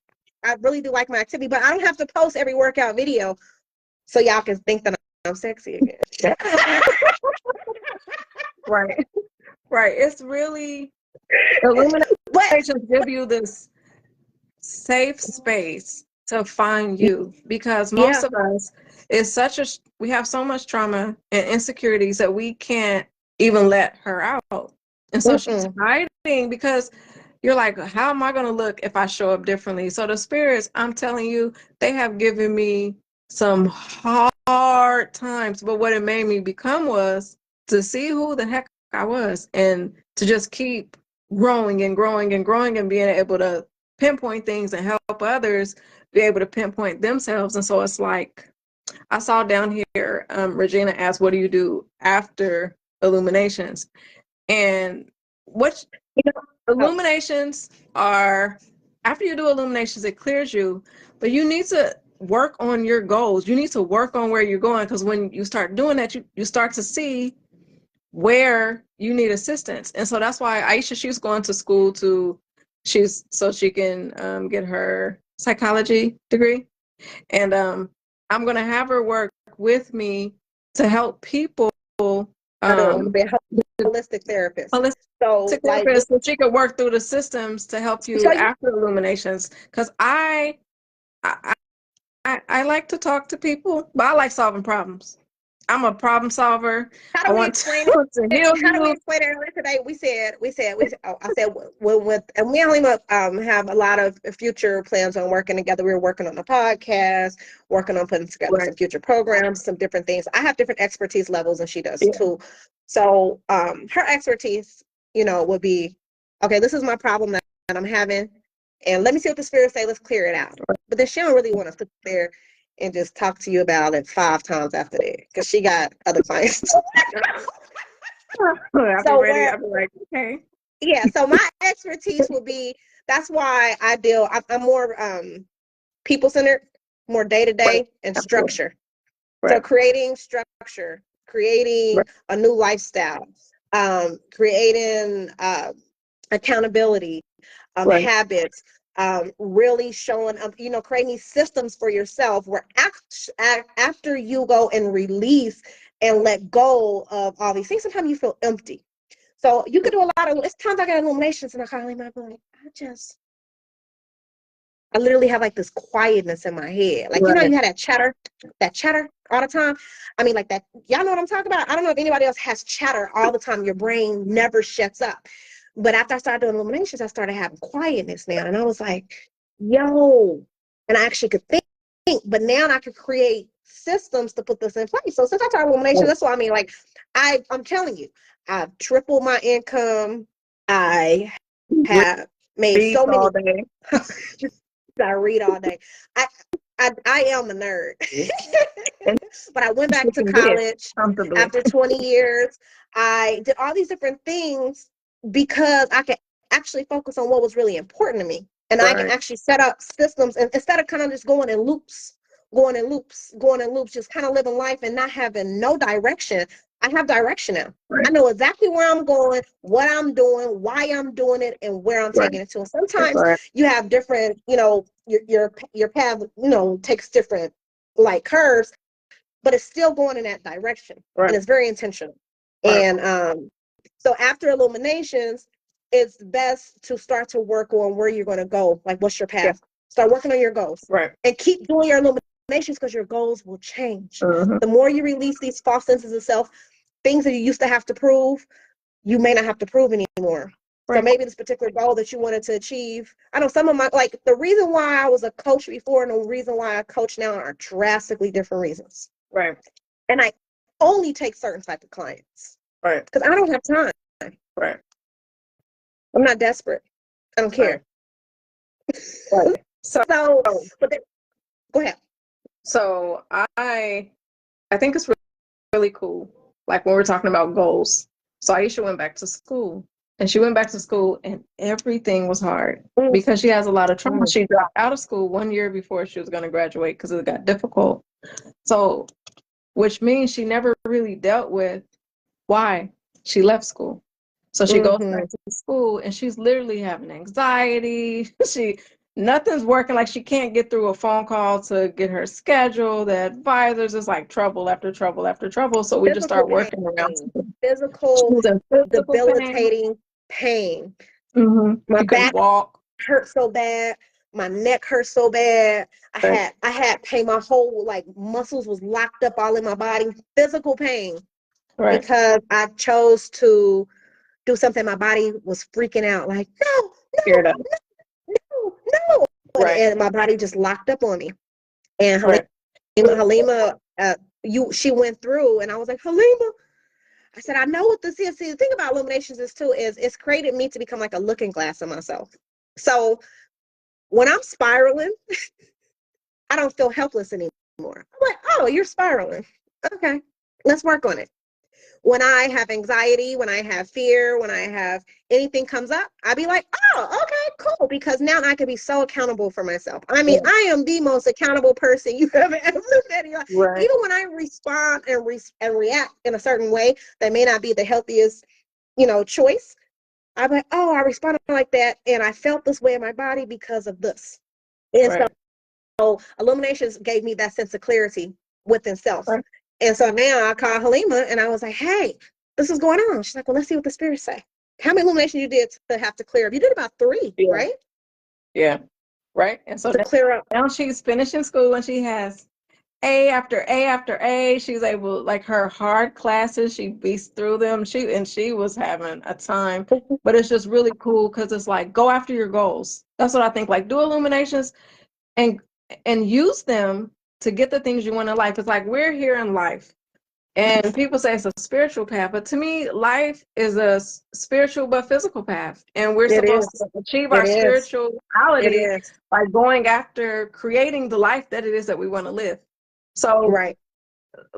I really do like my activity, but I don't have to post every workout video so y'all can think that I'm sexy again. It's really, Illuminations give you this safe space to find you, because most of us, it's we have so much trauma and insecurities that we can't even let her out. And so she's hiding because you're like, how am I going to look if I show up differently? So the spirits, I'm telling you, they have given me some hard times. But what it made me become was to see who the heck I was and to just keep growing and growing and growing and being able to pinpoint things and help others be able to pinpoint themselves. And so it's like, I saw down here, Regina asked, what do you do after Illuminations? And what, Illuminations are, after you do Illuminations, it clears you, but you need to work on your goals. You need to work on where you're going, because when you start doing that, you start to see where you need assistance. And so that's why Ayesha, she's going to school so she can get her psychology degree. And I'm going to have her work with me to help people. Be a holistic therapist. So she could work through the systems to help you after Illuminations. Because I like to talk to people, but I like solving problems. I'm a problem solver. How do we explain it? How do we explain it earlier today? I said, and we only have a lot of future plans on working together. We're working on a podcast, working on putting together some future programs, some different things. I have different expertise levels, and she does too. So her expertise, would be, okay, this is my problem that I'm having, and let me see what the spirits say. Let's clear it out. But then she don't really want to sit there and just talk to you about it 5 times after that, because she got other clients. I'll be ready. I'll be like, okay. Yeah, so my expertise will be, that's why I'm more people-centered, more day-to-day, and structure. So creating structure, creating a new lifestyle, creating accountability, habits, really showing up, creating these systems for yourself where after you go and release and let go of all these things, sometimes you feel empty. So you could do a lot of, it's times I get Illuminations and I kind of might be like, I literally have like this quietness in my head. Like, you had that chatter all the time. I mean, like that, y'all know what I'm talking about? I don't know if anybody else has chatter all the time. Your brain never shuts up. But after I started doing Illuminations, I started having quietness now. And I was like, yo, and I actually could think, but now I could create systems to put this in place. So since I started Illuminations, that's what I mean. Like, I'm telling you, I've tripled my income. I have made so many. I read all day. I am a nerd. But I went back to college after 20 years. I did all these different things because I could actually focus on what was really important to me. And I can actually set up systems, and instead of kind of just going in loops, just kind of living life and not having no direction. I have direction now. I know exactly where I'm going, what I'm doing, why I'm doing it, and where I'm taking it to. And sometimes you have different, your path, takes different like curves, but it's still going in that direction. And it's very intentional. And so after Illuminations, it's best to start to work on where you're going to go. Like, what's your path? Start working on your goals. And keep doing your Illuminations, because your goals will change. The more you release these false senses of self, things that you used to have to prove, you may not have to prove anymore. So maybe this particular goal that you wanted to achieve, I know some of my, like, the reason why I was a coach before and the reason why I coach now are drastically different reasons. And I only take certain type of clients. Because I don't have time. I'm not desperate. I don't care. So but then, go ahead. So I think it's really cool. Like when we're talking about goals. So Ayesha went back to school, and she went back to school and everything was hard because she has a lot of trauma. She dropped out of school 1 year before she was going to graduate because it got difficult. So, which means she never really dealt with why she left school. So she goes back to school and she's literally having anxiety. Nothing's working. Like, she can't get through a phone call to get her schedule. The advisors is like trouble after trouble after trouble. So we just start working around physical debilitating pain. My back hurt so bad. My neck hurt so bad. Right. I had pain. My whole like muscles was locked up all in my body. Physical pain Right. because I chose to do something. My body was freaking out. Like, no, Scared no, of. no, no. Right. And my body just locked up on me. And Right. Halima, she went through, and I was like, Halima. I said, I know what this is. See, the thing about Illuminations is too is it's created me to become like a looking glass of myself. So when I'm spiraling, I don't feel helpless anymore. I'm like, oh, you're spiraling. Okay, let's work on it. When I have anxiety, when I have fear, when I have anything comes up, I'd be like, oh, okay, cool. Because now I can be so accountable for myself. I mean, Yeah. I am the most accountable person you have ever met in your life. Right. Even when I respond and react in a certain way that may not be the healthiest, choice, I'm like, oh, I responded like that. And I felt this way in my body because of this. And Right. so Illuminations gave me that sense of clarity within self. Right. And so now I called Halima and I was like, hey, this is going on. She's like, well, let's see what the spirits say. How many illuminations you did to have to clear up? You did about 3, Yeah. right? Yeah. Right. And so To clear up. now she's finishing school and she has A after A after A. She's able, like her hard classes, she beats through them. She was having a time. But it's just really cool because it's like go after your goals. That's what I think. Like do illuminations and use them to get the things you want in life. It's like we're here in life. And people say it's a spiritual path, but to me, life is a spiritual but physical path. And we're It supposed is. to achieve It our is. It spirituality is. by going after creating the life that it is that we want to live. So Right.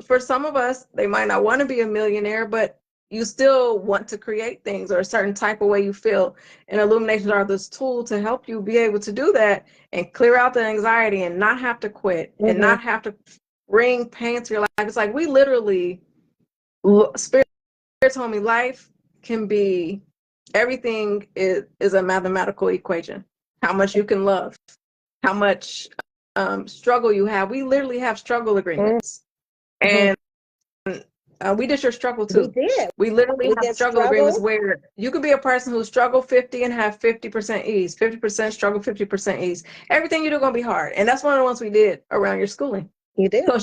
for some of us, they might not want to be a millionaire, but you still want to create things or a certain type of way you feel. And illuminations are this tool to help you be able to do that and clear out the anxiety and not have to quit and Mm-hmm. not have to bring pain to your life. It's like we literally, Spirit told me life can be, everything is a mathematical equation. How much you can love, how much struggle you have. We literally have struggle agreements. Mm-hmm. And we did your struggle We too. did. We literally We have did struggle agreements struggle. where you could be a person who struggle 50 and have 50% ease, 50% struggle, 50% ease. Everything you do gonna be hard. And that's one of the ones we did around your schooling. You did. So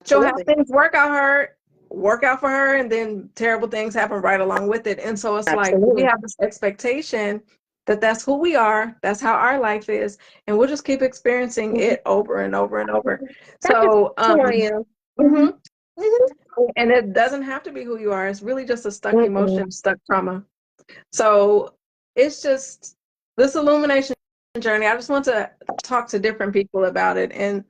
she'll have Absolutely. things work out for her, and then terrible things happen right along with it. And so it's like we Absolutely. have this expectation that that's who we are, that's how our life is, and we'll just keep experiencing Mm-hmm. it over and over and over. That's just So who I am. mhm. Mm-hmm. And it doesn't have to be who you are. It's really just a stuck Mm-mm. emotion, stuck trauma. So it's just this illumination journey. I just want to talk to different people about it. And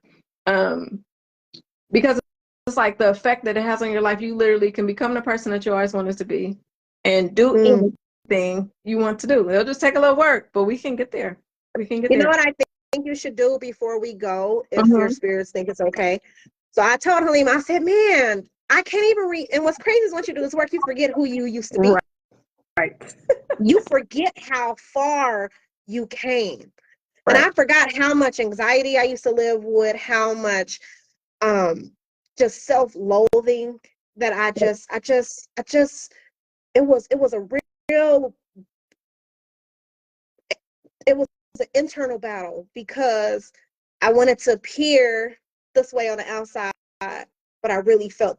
because it's like the effect that it has on your life, you literally can become the person that you always wanted to be and do Mm. anything you want to do. It'll just take a little work, but we can get there. We can get You know there. what I think you should do before we go, if your Mm-hmm. spirits think it's okay? So I told Halima, I said, man, I can't even read. And what's crazy is once you do this work, you forget who you used to be. Right. You forget how far you came. And Right. I forgot how much anxiety I used to live with, how much just self-loathing that it was a real, it was an internal battle because I wanted to appear this way on the outside, but I really felt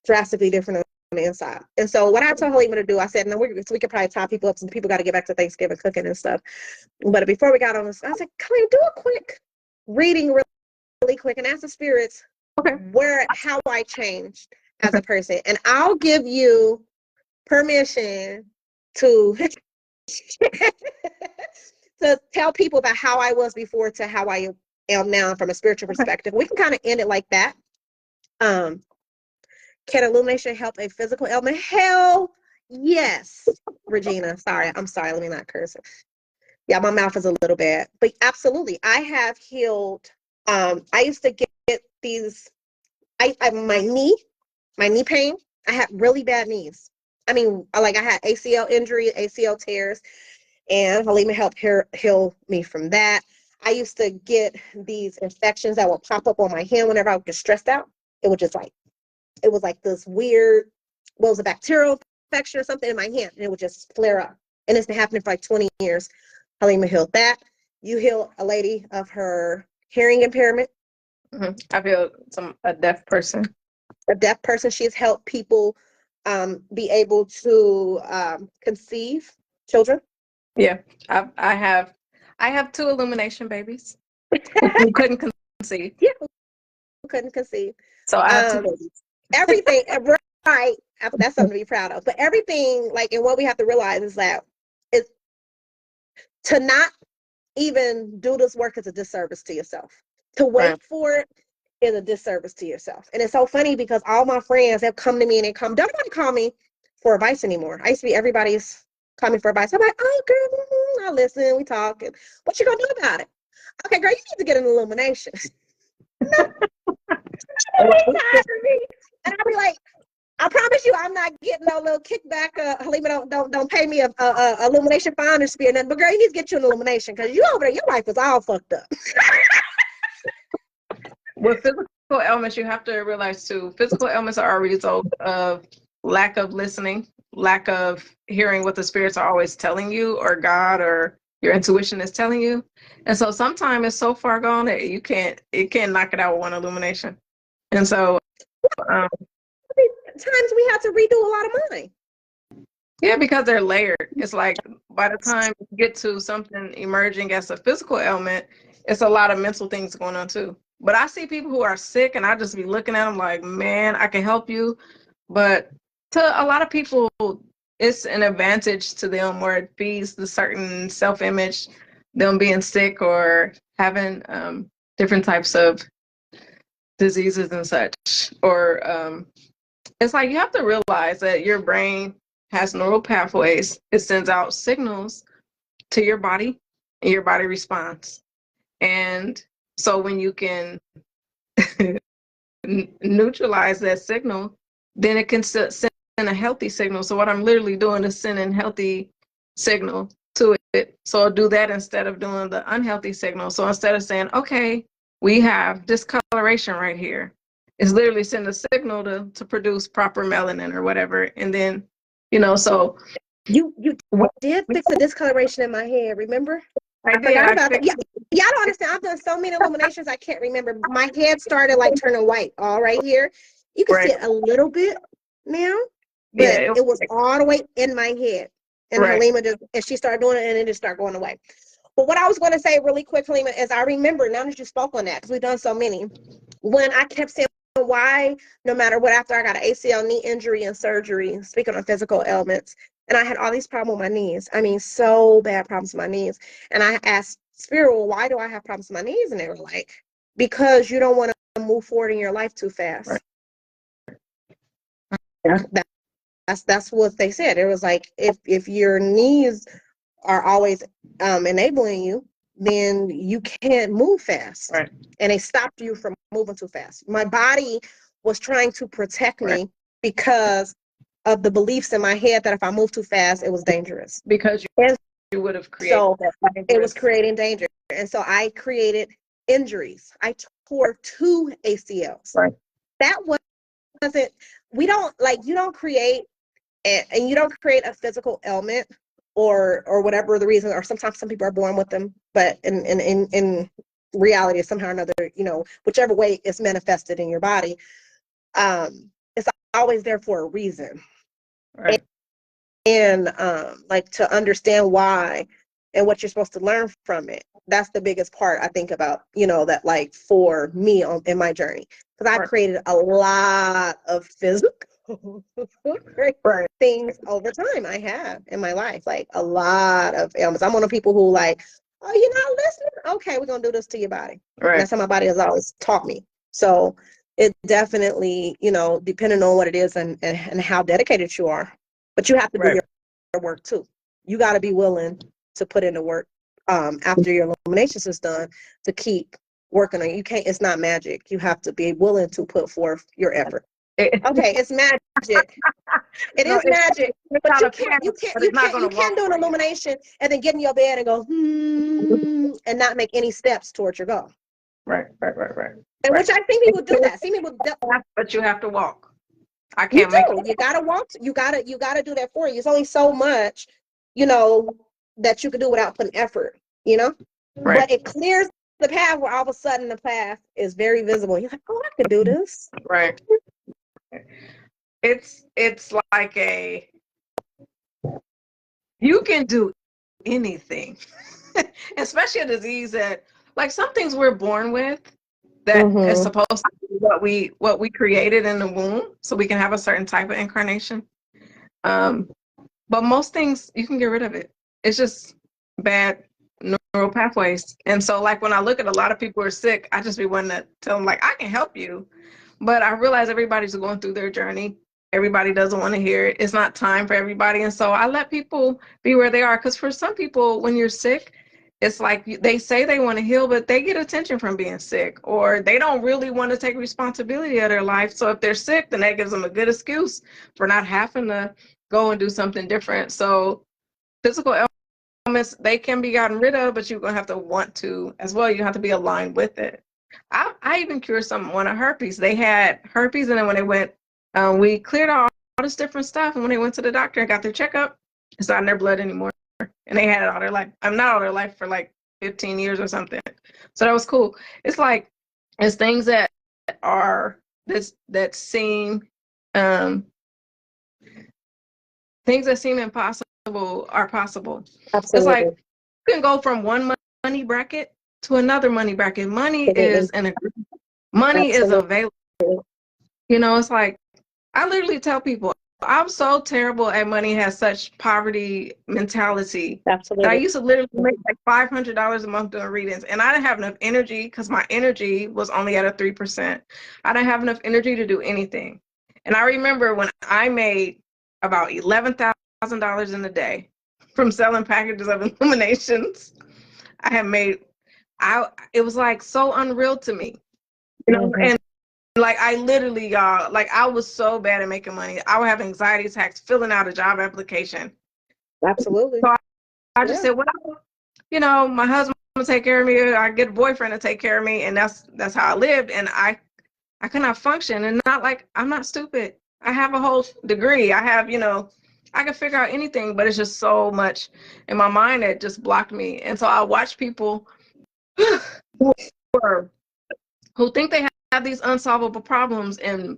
drastically different on the inside. And so what I told Halima to do, I said, no, we could probably tie people up. Some people got to get back to Thanksgiving cooking and stuff. But before we got on this, I said, come here, do a quick reading really quick and ask the spirits Okay. how I changed as a person. And I'll give you permission to to tell people about how I was before to how I am now from a spiritual perspective. We can kind of end it like that. Can illumination help a physical ailment? Hell yes, Regina. I'm sorry. Let me not curse. Yeah, my mouth is a little bad, but absolutely, I have healed. I used to get these. My knee pain. I had really bad knees. I mean, I had ACL injury, ACL tears, and Halima helped heal me from that. I used to get these infections that would pop up on my hand whenever I would get stressed out. It would just it was like this weird, what was a bacterial infection or something in my hand, and it would just flare up. And it's been happening for like 20 years. Halima healed that. You heal a lady of her hearing impairment. I've healed a deaf person. A deaf person. She has helped people be able to conceive children. Yeah, I have two illumination babies who couldn't conceive. Yeah, who couldn't conceive. So I have two babies. Everything, right? That's something to be proud of. But everything, like, and what we have to realize is that it's to not even do this work is a disservice to yourself. To wait for it is a disservice to yourself. And it's so funny because all my friends have come to me and don't nobody call me for advice anymore. I used to be everybody's call me for advice. I'm like, oh girl, I listen, we talk. And what you gonna do about it? Okay, girl, you need to get an illumination. No. And I'll be like, I promise you, I'm not getting no little kickback. Halima, don't pay me a illumination founder's fee or nothing. But girl, you need to get you an illumination because you over there, your life is all fucked up. With physical ailments, you have to realize too, physical ailments are a result of lack of listening, lack of hearing what the spirits are always telling you, or God or your intuition is telling you. And so sometimes it's so far gone that it can't knock it out with one illumination. And so times we have to redo a lot of mine. Yeah, because they're layered. It's like by the time you get to something emerging as a physical ailment, it's a lot of mental things going on too. But I see people who are sick and I just be looking at them like, man, I can help you. But to a lot of people, it's an advantage to them where it feeds the certain self-image, them being sick or having different types of diseases and such. Or it's like you have to realize that your brain has neural pathways. It sends out signals to your body and your body responds. And so when you can neutralize that signal, then it can send a healthy signal. So what I'm literally doing is sending healthy signal to it. So I'll do that instead of doing the unhealthy signal. So instead of saying, okay, we have discoloration right here, it's literally send a signal to produce proper melanin or whatever. And then, so you did fix the discoloration in my head, remember? I forgot about that. Yeah, I don't understand. I've done so many illuminations, I can't remember. My head started like turning white, all right here. You can see it a little bit now, but it was all the way in my head. And Halima and she started doing it, and it just started going away. But what I was going to say really quick, Halima, is I remember now that you spoke on that, because we've done so many, when I kept saying why, no matter what, after I got an ACL knee injury and surgery, speaking of physical ailments, and I had all these problems with my knees. I mean, so bad problems with my knees. And I asked Spirit, well, why do I have problems with my knees? And they were like, because you don't want to move forward in your life too fast. Yeah. That's what they said. It was like, if your knees are always enabling you, then you can't move fast. Right. And they stopped you from moving too fast. My body was trying to protect me because of the beliefs in my head that if I moved too fast, it was dangerous. Because you would have created it was creating danger. And so I created injuries. I tore 2 ACLs. Right. That wasn't, you don't create, and you don't create a physical ailment or whatever the reason, or sometimes some people are born with them, but in reality, somehow or another, whichever way it's manifested in your body, it's always there for a reason. Right. And to understand why and what you're supposed to learn from it. That's the biggest part I think about, that like for me in my journey, because I've created a lot of physical things over time. I have in my life, like a lot of ailments. I'm one of the people who like, oh, you're not listening? Okay, we're going to do this to your body. Right. And that's how my body has always taught me. So it definitely, depending on what it is and how dedicated you are. But you have to do your work too. You got to be willing to put in the work after your illuminations is done to keep working on it. You can't, it's not magic. You have to be willing to put forth your effort. Okay, it's magic. It is magic, but you can't do an illumination and then get in your bed and go, and not make any steps towards your goal. Right. And which I think people do that. See people do, but you have to walk. I can't make it. You gotta walk. You gotta do that for you. It's only so much, that you can do without putting effort. Right. But it clears the path where all of a sudden the path is very visible. You're like, oh, I could do this. Right. It's like you can do anything, especially a disease that, like, some things we're born with that is supposed to be what we created in the womb, so we can have a certain type of incarnation. But most things you can get rid of it. It's just bad neural pathways. And so, like, when I look at a lot of people who are sick, I just be wanting to tell them, like, I can help you. But I realize everybody's going through their journey. Everybody doesn't want to hear it. It's not time for everybody. And so I let people be where they are. Because for some people, when you're sick, it's like they say they want to heal, but they get attention from being sick, or they don't really want to take responsibility of their life. So if they're sick, then that gives them a good excuse for not having to go and do something different. So physical ailments, they can be gotten rid of, but you're going to have to want to as well. You have to be aligned with it. I even cured someone of herpes. They had herpes, and then when they went, we cleared all this different stuff. And when they went to the doctor and got their checkup, it's not in their blood anymore. And they had it all their life. I'm not all their life, for like 15 years or something. So that was cool. It's like, it's things that are that seem things that seem impossible are possible. Absolutely. It's like you can go from one money bracket to another money bracket. Money is money is available. You know, it's like, I literally tell people, I'm so terrible at money, has such poverty mentality. Absolutely. I used to literally make like $500 a month doing readings, and I didn't have enough energy because my energy was only at a 3%. I didn't have enough energy to do anything. And I remember when I made about $11,000 in a day from selling packages of Illuminations. I had made, it was like so unreal to me, you know, and like, I literally, y'all, like, I was so bad at making money. I would have anxiety attacks filling out a job application. Absolutely. So I just said, well, you know, my husband will take care of me. I get a boyfriend to take care of me. And that's how I lived. And I could not function. And not like, I'm not stupid. I have a whole degree. I have, you know, I can figure out anything, but it's just so much in my mind that just blocked me. And so I watch people who think they have these unsolvable problems. And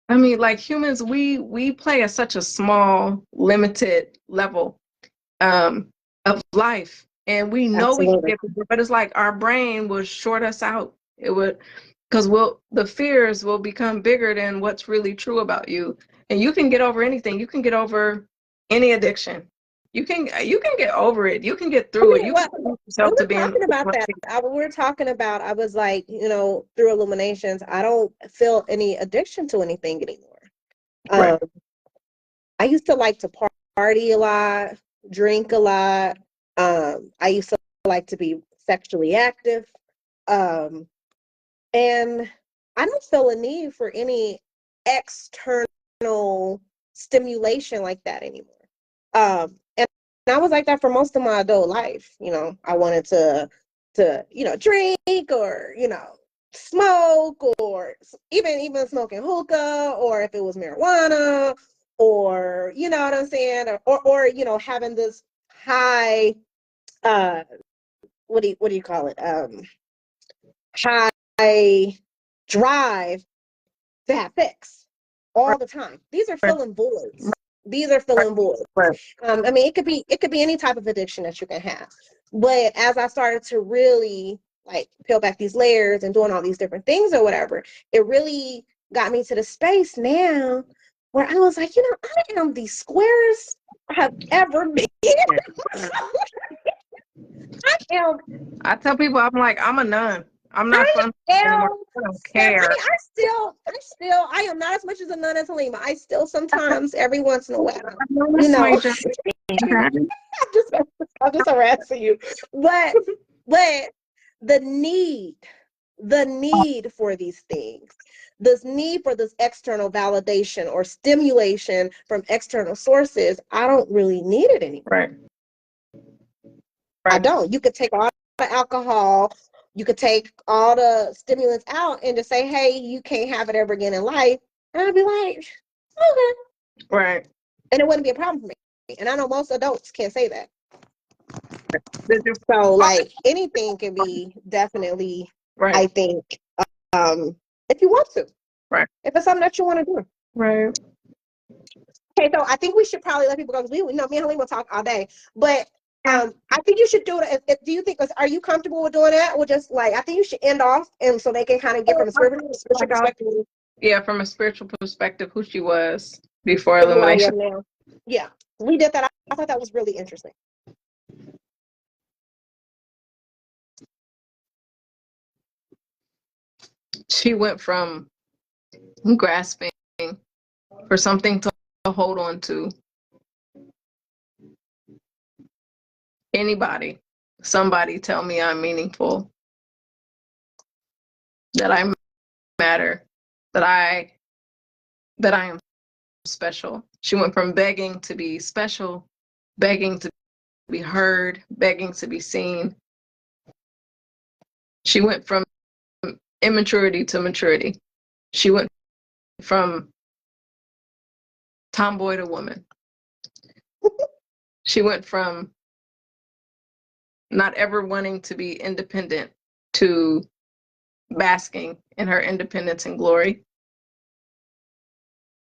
I mean, like, humans, we play at such a small, limited level of life, and we know we can get bigger, but it's like our brain will short us out. It would, because the fears will become bigger than what's really true about you. And you can get over anything. You can get over any addiction. You can get over it. You can get through it. You can put yourself to being talking about that. We were talking about, I was like, you know, through Illuminations, I don't feel any addiction to anything anymore. Right. I used to like to party a lot, drink a lot. I used to like to be sexually active. And I don't feel a need for any external stimulation like that anymore. And I was like that for most of my adult life. You know, I wanted to you know, drink, or, you know, smoke, or even smoking hookah, or if it was marijuana, or, you know what I'm saying, or you know, having this high what do you call it, high drive to have sex all the time. These are filling voids. These are filling voids. I mean, it could be any type of addiction that you can have. But as I started to really like peel back these layers and doing all these different things or whatever, it really got me to the space now where I was like, you know, I am the squarest I have ever been. I tell people, I'm like, I'm a nun. I'm not fun anymore. I don't care. I am not as much as a nun as Halima. I still sometimes, every once in a while, you know, I'm just harassing you. But the need for these things, this need for this external validation or stimulation from external sources, I don't really need it anymore. Right. I don't. You could take all the alcohol, you could take all the stimulants out and just say, hey, you can't have it ever again in life. And I'd be like, okay. Right. And it wouldn't be a problem for me. And I know most adults can't say that. So like anything can be definitely, Right. I think, if you want to. Right. If it's something that you want to do. Right. Okay, so I think we should probably let people go because we know me and Helene will talk all day. But I think you should do it. Do you think? Are you comfortable with doing that? Or just like I think you should end off, and so they can kind of get from a spiritual perspective. Yeah, from a spiritual perspective, who she was before Who I Illumination. am now. Yeah, we did that. I thought that was really interesting. She went from grasping for something to hold on to. Anybody, somebody tell me I'm meaningful, that I matter, that I am special. She went from begging to be special, begging to be heard, begging to be seen. She went from immaturity to maturity. She went from tomboy to woman. She went from not ever wanting to be independent to basking in her independence and glory.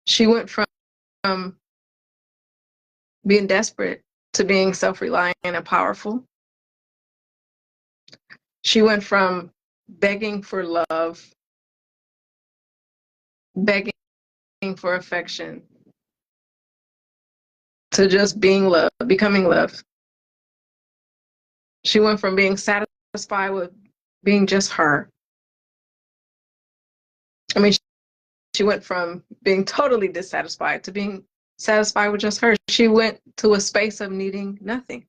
She went from being desperate to being self-reliant and powerful. She went from begging for love, begging for affection, to just being love, becoming love. She went from being satisfied with being just her. I mean, she went from being totally dissatisfied to being satisfied with just her. She went to a space of needing nothing,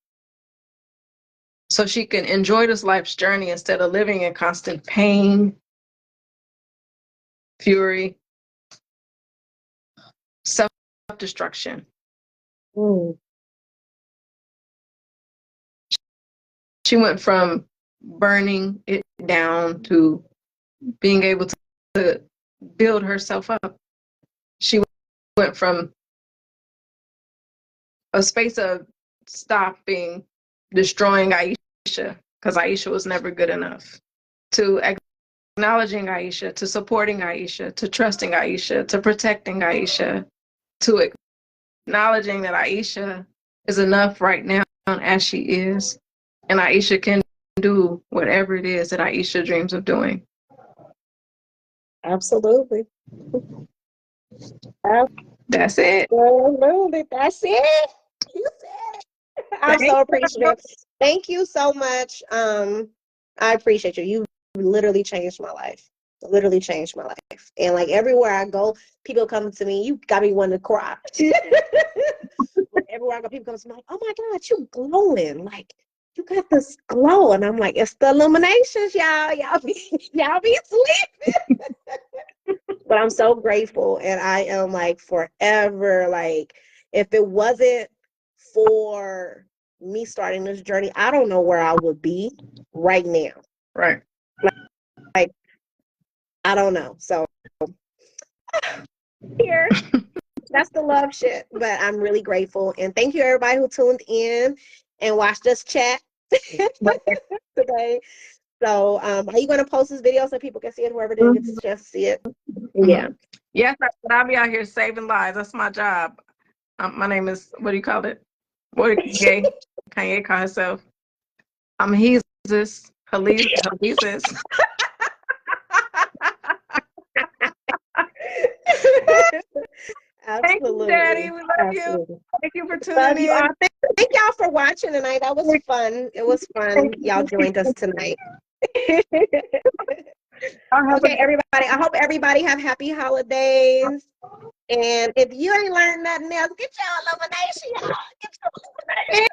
so she can enjoy this life's journey instead of living in constant pain, fury, self-destruction. She went from burning it down to being able to build herself up. She went from a space of stopping destroying Ayesha, because Ayesha was never good enough, to acknowledging Ayesha, to supporting Ayesha, to trusting Ayesha, to protecting Ayesha, to acknowledging that Ayesha is enough right now as she is, and Ayesha can do whatever it is that Ayesha dreams of doing. Absolutely. That's it. Absolutely. That's it. You said it. I'm so appreciative. Thank you so much. I appreciate you. You literally changed my life. Literally changed my life. And like everywhere I go, people come to me. You got me wanting to cry. Everywhere I go, people come to me like, "Oh my God, you glowing! Like you got this glow." And I'm like, "It's the Illuminations, y'all. Y'all be sleeping." But I'm so grateful, and I am like forever. Like if it wasn't for me starting this journey, I don't know where I would be right now. Right. Like I don't know. So here, that's the love shit. But I'm really grateful, and thank you everybody who tuned in and watched us chat today. So, are you going to post this video so people can see it? Whoever didn't get to just see it. Yeah. Yes, I'll be out here saving lives. That's my job. My name is, what do you call it? What gay? Kanye call herself. I'm Jesus. Halesis. Absolutely. Thank you, Daddy. We love you. Thank you for tuning in. All. Thank y'all for watching tonight. That was fun. It was fun. Y'all joined us tonight. Okay, everybody. I hope everybody have happy holidays. And if you ain't learned nothing else, get your Illumination, y'all. Get your Illumination.